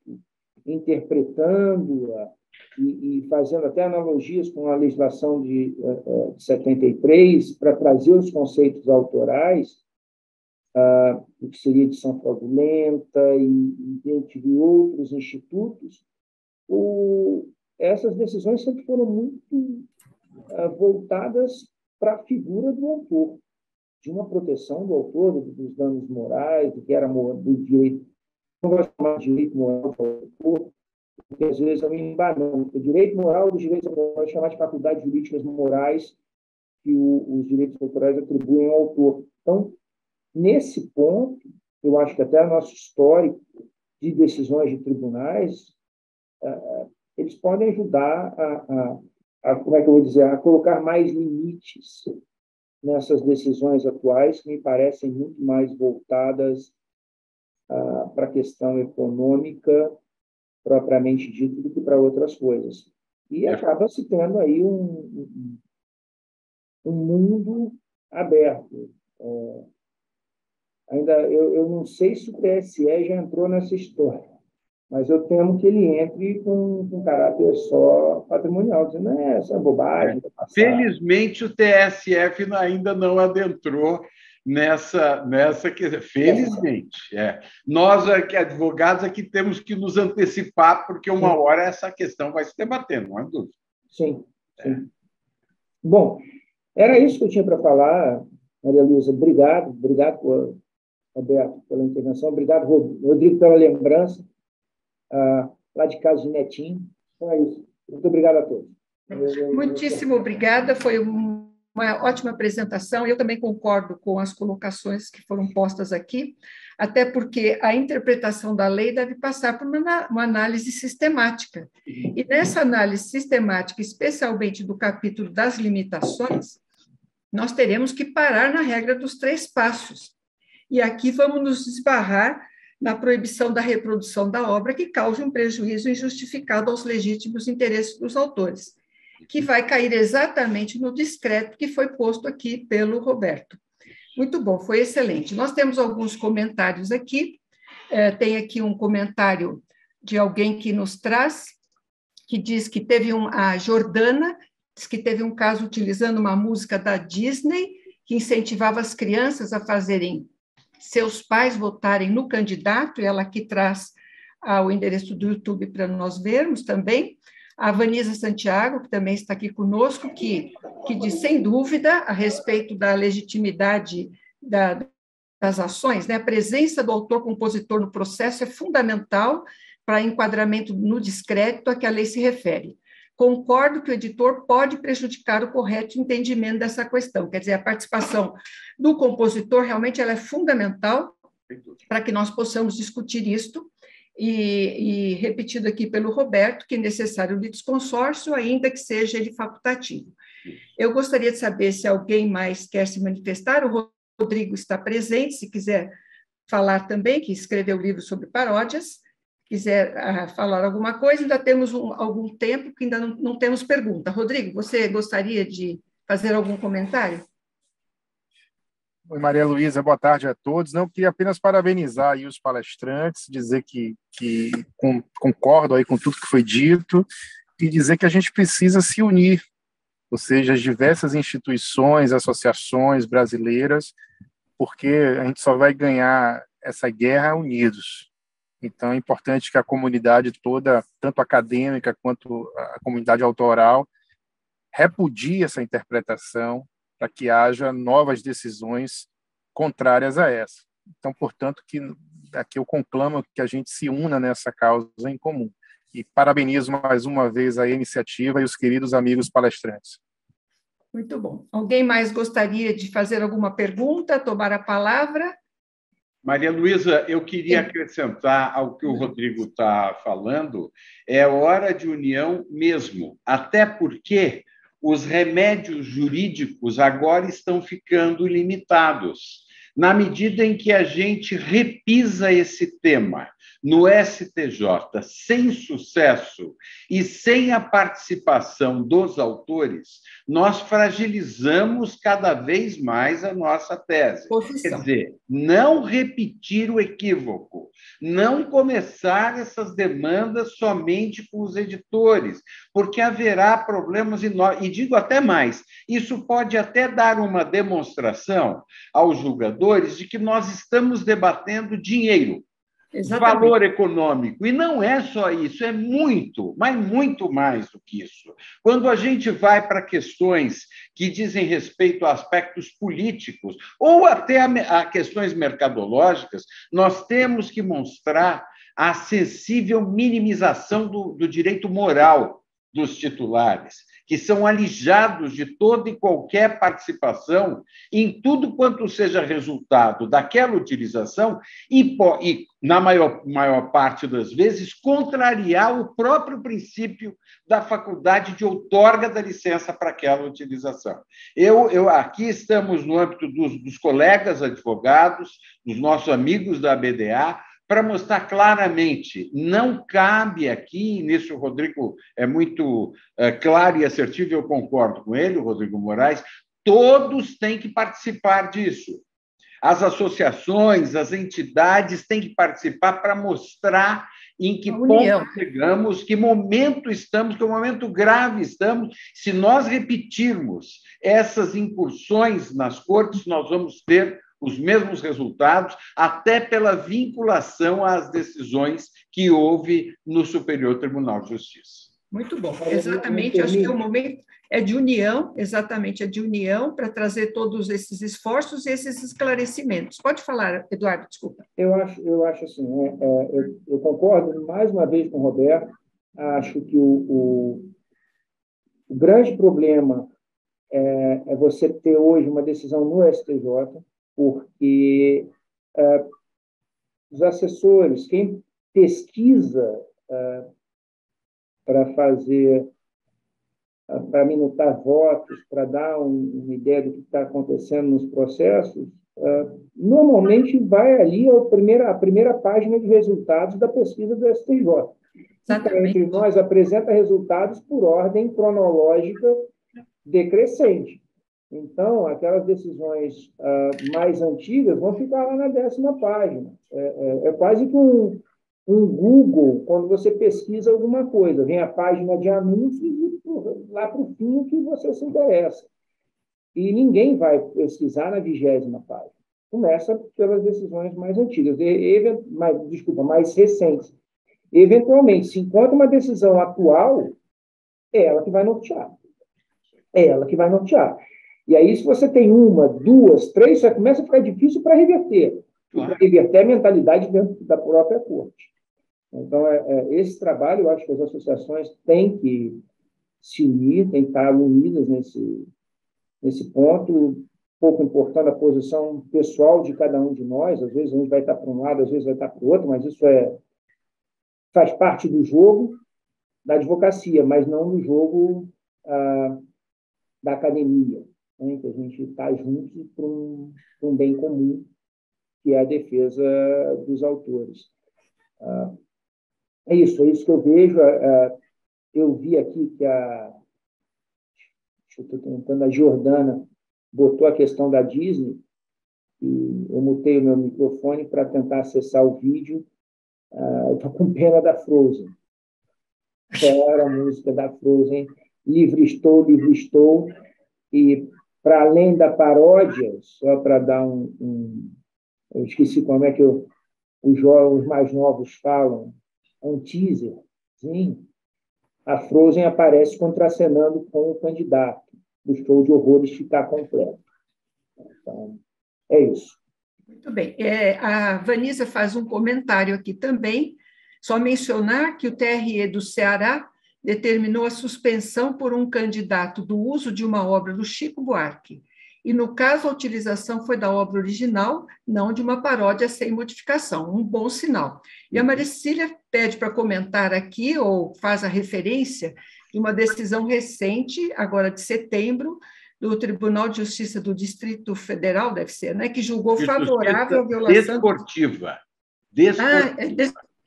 interpretando-a e fazendo até analogias com a legislação de 73 para trazer os conceitos autorais, o que seria edição fraudulenta e de outros institutos, essas decisões sempre foram muito voltadas para a figura do autor, de uma proteção do autor, dos danos morais, do que era do direito, não gosto de chamar de direito moral do autor, porque às vezes eu me embanando. O direito moral dos direitos autorais, vou chamar de faculdades jurídicas morais que os direitos autorais atribuem ao autor. Então, nesse ponto, eu acho que até o nosso histórico de decisões de tribunais, eles podem ajudar como é que eu vou dizer, a colocar mais limites nessas decisões atuais, que me parecem muito mais voltadas para a questão econômica, propriamente dito, do que para outras coisas. E acaba se tendo aí um mundo aberto. Ainda eu não sei se o TSE já entrou nessa história, mas eu temo que ele entre com caráter só patrimonial, dizendo, essa é bobagem. Felizmente, o TSF ainda não adentrou nessa felizmente. Nós, aqui, advogados, aqui temos que nos antecipar, porque uma hora essa questão vai se debater, não é dúvida. Sim. Bom, era isso que eu tinha para falar, Maria Luísa. Obrigado, Roberto, pela intervenção. Obrigado, Rodrigo, pela lembrança. Lá de casa de Netinho. Então é isso. Muito obrigado a todos. Muitíssimo obrigada, foi uma ótima apresentação. Eu também concordo com as colocações que foram postas aqui, até porque a interpretação da lei deve passar por uma análise sistemática. E nessa análise sistemática, especialmente do capítulo das limitações, nós teremos que parar na regra dos 3 passos. E aqui vamos nos esbarrar na proibição da reprodução da obra que cause um prejuízo injustificado aos legítimos interesses dos autores, que vai cair exatamente no discreto que foi posto aqui pelo Roberto. Muito bom, foi excelente. Nós temos alguns comentários aqui. Tem aqui um comentário de alguém que nos traz, que diz que a Jordana, diz que teve um caso utilizando uma música da Disney, que incentivava as crianças a fazerem seus pais votarem no candidato, e ela aqui traz o endereço do YouTube para nós vermos também. A Vanisa Santiago, que também está aqui conosco, que diz, sem dúvida, a respeito da legitimidade das ações, né? A presença do autor-compositor no processo é fundamental para enquadramento no descrédito a que a lei se refere. Concordo que o editor pode prejudicar o correto entendimento dessa questão. Quer dizer, a participação do compositor realmente ela é fundamental para que nós possamos discutir isto, e repetido aqui pelo Roberto, que é necessário o litisconsórcio, ainda que seja ele facultativo. Eu gostaria de saber se alguém mais quer se manifestar. O Rodrigo está presente, se quiser falar também, que escreveu o livro sobre paródias. Quiser falar alguma coisa, ainda temos algum tempo que ainda não temos pergunta. Rodrigo, você gostaria de fazer algum comentário? Oi, Maria Luísa, boa tarde a todos. Não, queria apenas parabenizar aí os palestrantes, dizer que concordo aí com tudo que foi dito e dizer que a gente precisa se unir, ou seja, as diversas instituições, associações brasileiras, porque a gente só vai ganhar essa guerra unidos. Então, é importante que a comunidade toda, tanto acadêmica quanto a comunidade autoral, repudie essa interpretação para que haja novas decisões contrárias a essa. Então, portanto, que aqui eu conclamo que a gente se una nessa causa em comum. E parabenizo mais uma vez a iniciativa e os queridos amigos palestrantes. Muito bom. Alguém mais gostaria de fazer alguma pergunta, tomar a palavra? Maria Luísa, eu queria acrescentar ao que o Rodrigo está falando, é hora de união mesmo, até porque os remédios jurídicos agora estão ficando limitados. Na medida em que a gente repisa esse tema no STJ sem sucesso e sem a participação dos autores, nós fragilizamos cada vez mais a nossa tese. Quer dizer, não repetir o equívoco, não começar essas demandas somente com os editores, porque haverá problemas enormes. E digo até mais, isso pode até dar uma demonstração aos julgadores de que nós estamos debatendo dinheiro, exatamente, valor econômico. E não é só isso, é muito, mas muito mais do que isso. Quando a gente vai para questões que dizem respeito a aspectos políticos ou até a questões mercadológicas, nós temos que mostrar a sensível minimização do direito moral dos titulares, que são alijados de toda e qualquer participação em tudo quanto seja resultado daquela utilização e na maior parte das vezes, contrariar o próprio princípio da faculdade de outorga da licença para aquela utilização. Aqui estamos no âmbito dos colegas advogados, dos nossos amigos da ABDA, para mostrar claramente, não cabe aqui, nisso o Rodrigo é muito claro e assertivo, eu concordo com ele, o Rodrigo Moraes, todos têm que participar disso. As associações, as entidades têm que participar para mostrar em que ponto chegamos, que momento estamos, que momento grave estamos. Se nós repetirmos essas incursões nas cortes, nós vamos ter os mesmos resultados, até pela vinculação às decisões que houve no Superior Tribunal de Justiça. Muito bom. Exatamente, acho que é o momento de união, exatamente, de união para trazer todos esses esforços e esses esclarecimentos. Pode falar, Eduardo, desculpa. Eu acho assim, eu concordo mais uma vez com o Roberto, acho que o grande problema é você ter hoje uma decisão no STJ, porque os assessores, quem pesquisa para fazer, para minutar votos, para dar uma ideia do que está acontecendo nos processos, normalmente vai ali a primeira página de resultados da pesquisa do STJ. Então, entre nós, apresenta resultados por ordem cronológica decrescente. Então, aquelas decisões mais antigas vão ficar lá na 10ª página. É quase que um Google, quando você pesquisa alguma coisa. Vem a página de anúncios e lá para o fim o que você se interessa. E ninguém vai pesquisar na 20ª página. Começa pelas decisões mais antigas, mais recentes. Eventualmente, se encontra uma decisão atual, é ela que vai nortear. É ela que vai nortear. E aí, se você tem 1, 2, 3, já começa a ficar difícil para reverter. Claro. Para reverter a mentalidade dentro da própria corte. Então, esse trabalho, eu acho que as associações têm que se unir, têm que estar unidas nesse ponto, pouco importando a posição pessoal de cada um de nós. Às vezes a gente vai estar para um lado, às vezes vai estar para o outro, mas isso faz parte do jogo da advocacia, mas não do jogo da academia, né? Que a gente está juntos para um bem comum, que é a defesa dos autores. É isso que eu vejo. Eu vi aqui que a Jordana botou a questão da Disney, e eu mutei o meu microfone para tentar acessar o vídeo. Eu estou com pena da Frozen. Era a música da Frozen, Livre Estou, Livre Estou. E, para além da paródia, só para dar eu esqueci como é que os mais novos falam, um teaser, sim. A Frozen aparece contracenando com o candidato. O show de horrores ficar completo. Então, é isso. Muito bem. A Vanisa faz um comentário aqui também, só mencionar que o TRE do Ceará determinou a suspensão por um candidato do uso de uma obra do Chico Buarque. E, no caso, a utilização foi da obra original, não de uma paródia sem modificação, um bom sinal. E a Maricília pede para comentar aqui, ou faz a referência, de uma decisão recente, agora de setembro, do Tribunal de Justiça do Distrito Federal, deve ser, né, que julgou favorável à violação... Desportiva.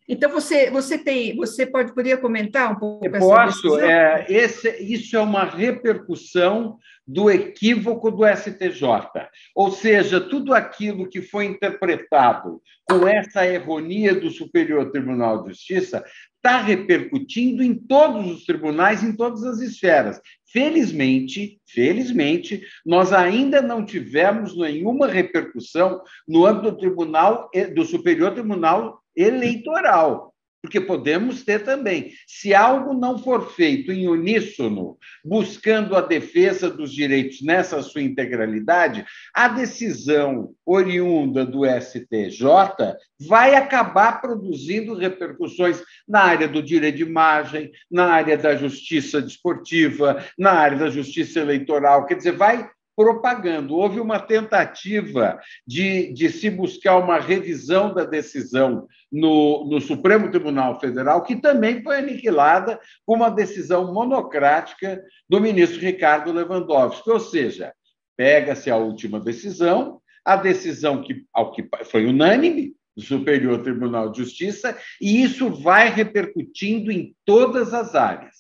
Então, você poderia comentar um pouco essa decisão? Isso é uma repercussão do equívoco do STJ. Ou seja, tudo aquilo que foi interpretado com essa erronia do Superior Tribunal de Justiça está repercutindo em todos os tribunais, em todas as esferas. Felizmente, nós ainda não tivemos nenhuma repercussão no âmbito do Superior Tribunal Eleitoral, porque podemos ter também. Se algo não for feito em uníssono, buscando a defesa dos direitos nessa sua integralidade, a decisão oriunda do STJ vai acabar produzindo repercussões na área do direito de imagem, na área da justiça desportiva, na área da justiça eleitoral, quer dizer, vai propagando. Houve uma tentativa de se buscar uma revisão da decisão no Supremo Tribunal Federal, que também foi aniquilada com uma decisão monocrática do ministro Ricardo Lewandowski. Ou seja, pega-se a última decisão, a decisão que foi unânime do Superior Tribunal de Justiça, e isso vai repercutindo em todas as áreas.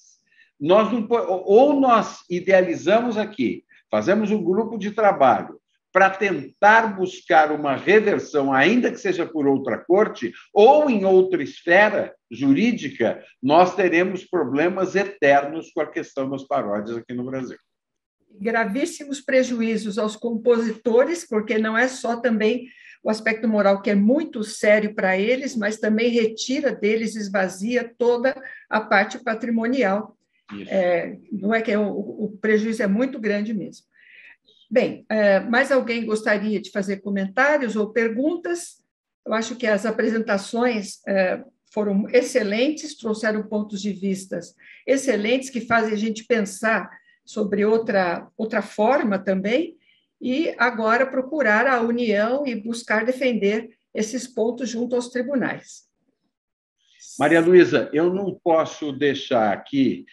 Nós idealizamos aqui, fazemos um grupo de trabalho para tentar buscar uma reversão, ainda que seja por outra corte ou em outra esfera jurídica, nós teremos problemas eternos com a questão das paródias aqui no Brasil. Gravíssimos prejuízos aos compositores, porque não é só também o aspecto moral, que é muito sério para eles, mas também retira deles, esvazia toda a parte patrimonial. Não é que o prejuízo é muito grande mesmo. Bem, mais alguém gostaria de fazer comentários ou perguntas? Eu acho que as apresentações foram excelentes, trouxeram pontos de vista excelentes que fazem a gente pensar sobre outra forma também, e agora procurar a união e buscar defender esses pontos junto aos tribunais. Maria Luísa, eu não posso deixar aqui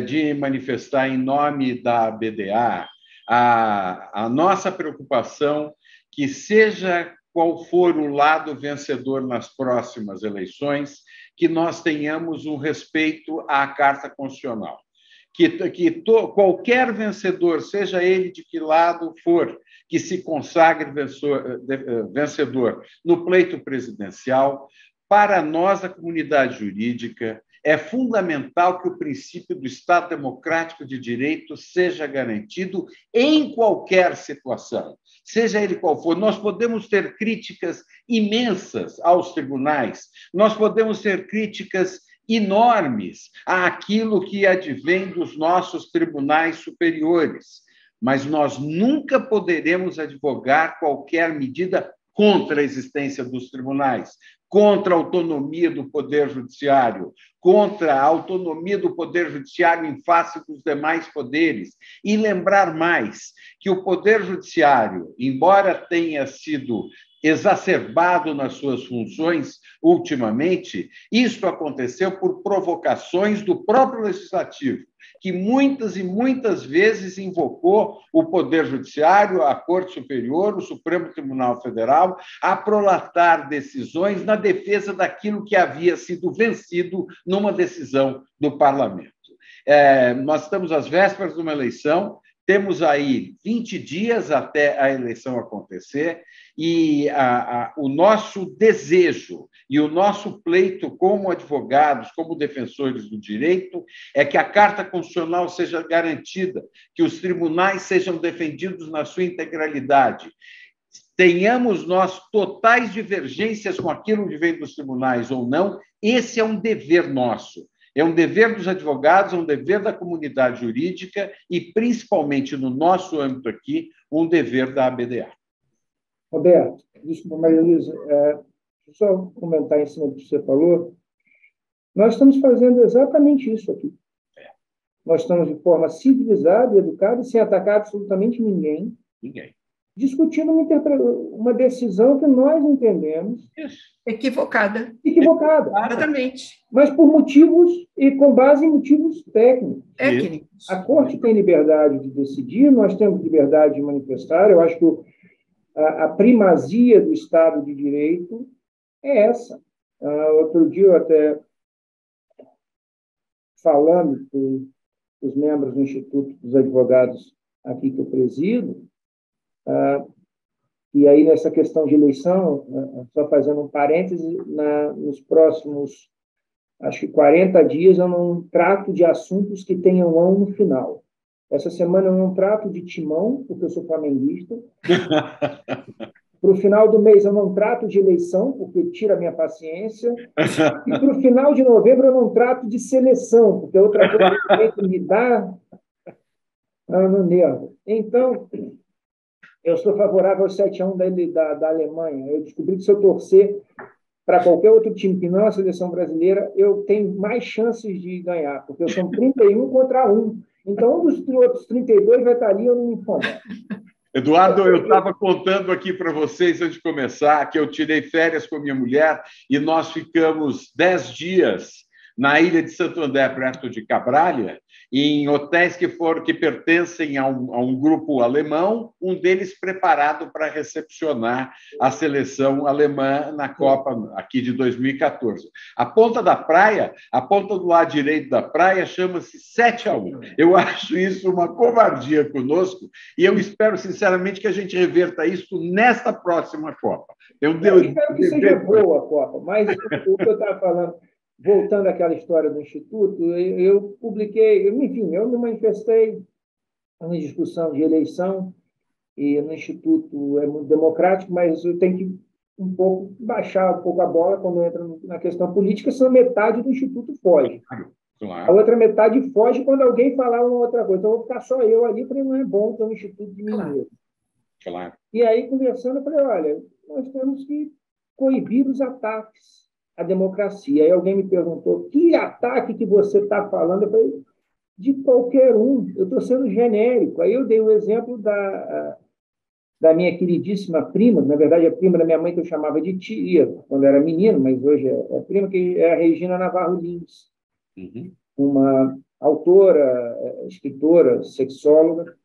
de manifestar em nome da BDA a nossa preocupação que, seja qual for o lado vencedor nas próximas eleições, que nós tenhamos um respeito à Carta Constitucional. Qualquer vencedor, seja ele de que lado for, que se consagre vencedor no pleito presidencial, para nós, a comunidade jurídica, é fundamental que o princípio do Estado Democrático de Direito seja garantido em qualquer situação, seja ele qual for. Nós podemos ter críticas imensas aos tribunais, nós podemos ter críticas enormes àquilo que advém dos nossos tribunais superiores, mas nós nunca poderemos advogar qualquer medida contra a existência dos tribunais, contra a autonomia do Poder Judiciário, contra a autonomia do Poder Judiciário em face dos demais poderes. E lembrar mais que o Poder Judiciário, embora tenha sido exacerbado nas suas funções ultimamente, isso aconteceu por provocações do próprio Legislativo, que muitas e muitas vezes invocou o Poder Judiciário, a Corte Superior, o Supremo Tribunal Federal, a prolatar decisões na defesa daquilo que havia sido vencido numa decisão do Parlamento. Nós estamos às vésperas de uma eleição, temos aí 20 dias até a eleição acontecer, e o nosso desejo e o nosso pleito como advogados, como defensores do direito, é que a Carta Constitucional seja garantida, que os tribunais sejam defendidos na sua integralidade. Tenhamos nós totais divergências com aquilo que vem dos tribunais ou não, esse é um dever nosso. É um dever dos advogados, é um dever da comunidade jurídica e, principalmente no nosso âmbito aqui, um dever da ABDA. Roberto, desculpa, Maria Luísa, só comentar em cima do que você falou. Nós estamos fazendo exatamente isso aqui. Nós estamos de forma civilizada e educada, sem atacar absolutamente ninguém. Discutindo uma decisão que nós entendemos equivocada. Exatamente. Mas por motivos e com base em motivos técnicos. A Corte tem liberdade de decidir, nós temos liberdade de manifestar. Eu acho que a primazia do Estado de Direito é essa. Outro dia, eu até falando com os membros do Instituto dos Advogados aqui que eu presido, e aí nessa questão de eleição, só fazendo um parêntese, nos próximos, acho que 40 dias, eu não trato de assuntos que tenham "ão" no final. Essa semana eu não trato de Timão, porque eu sou flamenguista. Para o final do mês eu não trato de eleição, porque tira a minha paciência. E para o final de novembro eu não trato de seleção, porque é outra coisa que me dá no nervo. Então, eu sou favorável ao 7-1 da Alemanha. Eu descobri que se eu torcer para qualquer outro time que não é a seleção brasileira, eu tenho mais chances de ganhar, porque são 31 contra 1. Então, um dos outros 32 vai estar ali, eu não me incomodo. Eduardo, eu estava contando aqui para vocês, antes de começar, que eu tirei férias com a minha mulher e nós ficamos 10 dias na ilha de Santo André, perto de Cabralha, em hotéis que pertencem a um grupo alemão, um deles preparado para recepcionar a seleção alemã na Copa aqui de 2014. A ponta do lado direito da praia chama-se 7-1. Eu acho isso uma covardia conosco e eu espero, sinceramente, que a gente reverta isso nesta próxima Copa. Eu espero que seja boa a Copa, mas o que eu estava falando... Voltando àquela história do Instituto, eu publiquei, enfim, eu me manifestei na discussão de eleição, e no Instituto é muito democrático, mas eu tenho que baixar um pouco a bola quando entra na questão política, senão metade do Instituto foge. Claro. A outra metade foge quando alguém falar uma outra coisa. Então, eu vou ficar só eu ali, porque não é bom ter um Instituto de mim mesmo. Claro. E aí, conversando, eu falei, olha, nós temos que coibir os ataques a democracia. Aí alguém me perguntou, que ataque que você está falando? Eu falei, de qualquer um, eu estou sendo genérico. Aí eu dei o exemplo da minha queridíssima prima, na verdade, a prima da minha mãe que eu chamava de tia, quando era menino, mas hoje é prima, que é a Regina Navarro Lins, uma autora, escritora, sexóloga.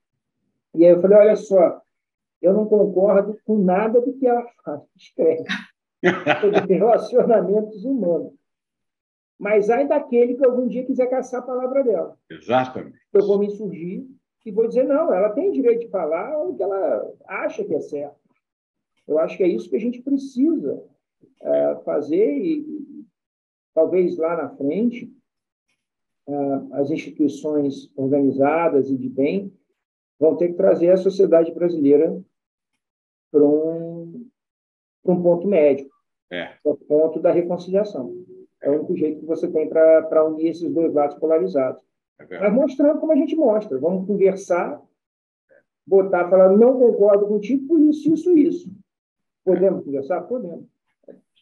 E aí eu falei, olha só, eu não concordo com nada do que ela escreve. De relacionamentos humanos. Mas ai daquele que algum dia quiser caçar a palavra dela. Exatamente. Eu vou me insurgir e vou dizer, não, ela tem direito de falar o que ela acha que é certo. Eu acho que é isso que a gente precisa fazer e talvez lá na frente as instituições organizadas e de bem vão ter que trazer a sociedade brasileira para um ponto médio, o ponto da reconciliação. É o único jeito que você tem para unir esses dois lados polarizados. Mas mostrando como a gente mostra. Vamos conversar, falar, não concordo contigo por isso, isso, isso. Podemos conversar? Podemos.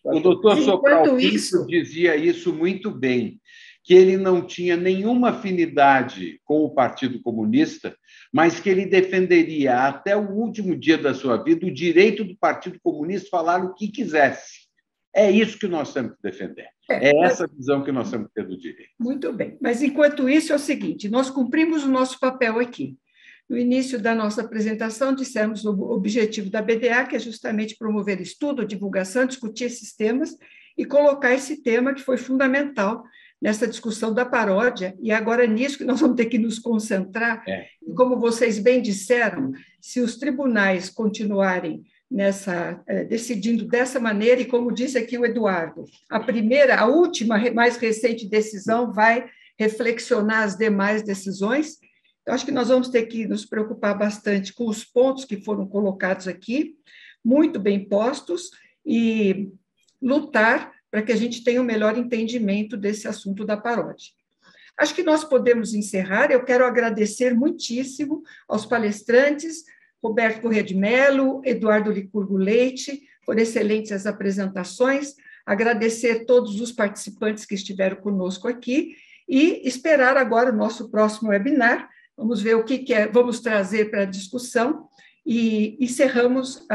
O doutor Sobral Pinto dizia isso muito bem, que ele não tinha nenhuma afinidade com o Partido Comunista, mas que ele defenderia até o último dia da sua vida o direito do Partido Comunista falar o que quisesse. É isso que nós temos que defender. É essa visão que nós temos que ter do direito. Muito bem. Mas, enquanto isso, é o seguinte, nós cumprimos o nosso papel aqui. No início da nossa apresentação, dissemos o objetivo da BDA, que é justamente promover estudo, divulgação, discutir esses temas e colocar esse tema que foi fundamental nessa discussão da paródia, e agora é nisso que nós vamos ter que nos concentrar. E como vocês bem disseram, se os tribunais continuarem decidindo dessa maneira, e como disse aqui o Eduardo, a última, mais recente decisão vai reflexionar as demais decisões. Eu acho que nós vamos ter que nos preocupar bastante com os pontos que foram colocados aqui, muito bem postos, e lutar para que a gente tenha um melhor entendimento desse assunto da paródia. Acho que nós podemos encerrar. Eu quero agradecer muitíssimo aos palestrantes, Roberto Corrêa de Mello, Eduardo Licurgo Leite, foram excelentes as apresentações, agradecer todos os participantes que estiveram conosco aqui e esperar agora o nosso próximo webinar. Vamos ver o que vamos trazer para a discussão e encerramos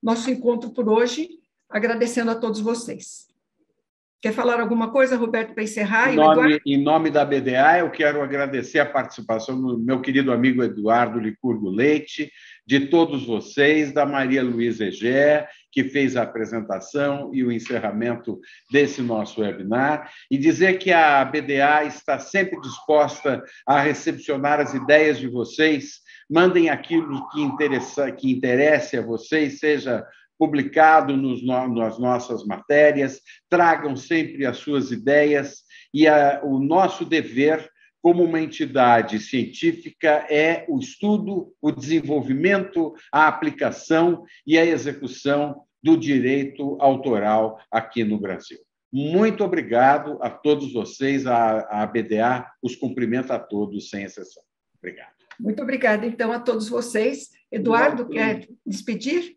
nosso encontro por hoje, agradecendo a todos vocês. Quer falar alguma coisa, Roberto, para encerrar? Em nome da BDA, eu quero agradecer a participação do meu querido amigo Eduardo Licurgo Leite, de todos vocês, da Maria Luísa Egé, que fez a apresentação e o encerramento desse nosso webinar, e dizer que a BDA está sempre disposta a recepcionar as ideias de vocês. Mandem aquilo que interesse a vocês, seja publicado nas nossas matérias, tragam sempre as suas ideias, e o nosso dever como uma entidade científica é o estudo, o desenvolvimento, a aplicação e a execução do direito autoral aqui no Brasil. Muito obrigado a todos vocês, a BDA os cumprimenta a todos, sem exceção. Obrigado. Muito obrigada, então, a todos vocês. Eduardo, quer despedir?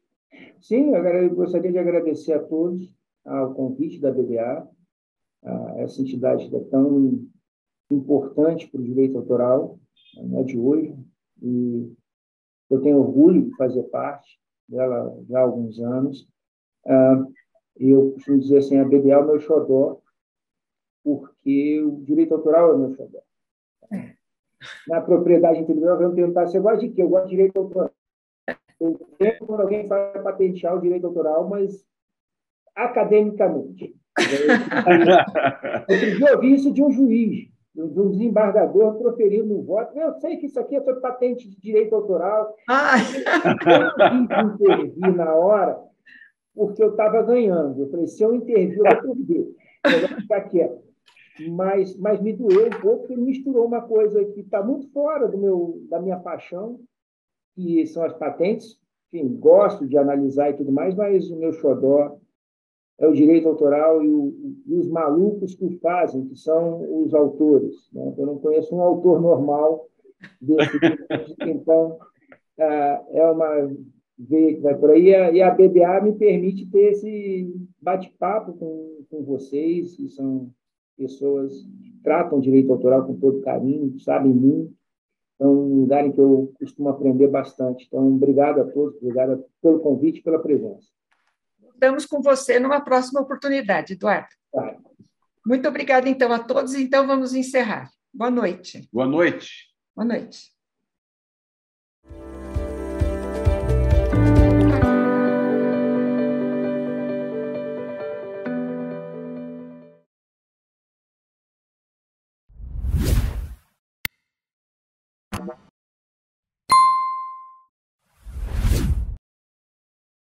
Sim, eu gostaria de agradecer a todos ao convite da BDA, essa entidade que é tão importante para o direito autoral, não é de hoje, e eu tenho orgulho de fazer parte dela já há alguns anos. Eu costumo dizer assim, a BDA é o meu xodó, porque o direito autoral é o meu xodó. Na propriedade intelectual, vão perguntar, você gosta de quê? Eu gosto de direito autoral. Eu lembro quando alguém fala patentear o direito autoral, mas academicamente. Outro dia eu ouvi isso de um juiz, de um desembargador proferindo no voto. Eu sei que isso aqui é sobre patente de direito autoral. Eu não quis intervir na hora, porque eu estava ganhando. Eu falei, se eu intervir, eu vou perder. Melhor ficar quieto. Mas me doeu um pouco, porque misturou uma coisa que está muito fora da minha paixão, que são as patentes. Enfim, gosto de analisar e tudo mais, mas o meu xodó é o direito autoral e os malucos que o fazem, que são os autores. Né? Eu não conheço um autor normal desse tipo. Então, é uma veia que vai por aí, e a BDA me permite ter esse bate-papo com vocês, que são pessoas que tratam direito autoral com todo carinho, sabem muito. É um lugar em que eu costumo aprender bastante. Então, obrigado a todos, obrigado pelo convite e pela presença. Estamos com você numa próxima oportunidade, Eduardo. Tá. Muito obrigada, então, a todos. Então, vamos encerrar. Boa noite. Boa noite. Boa noite.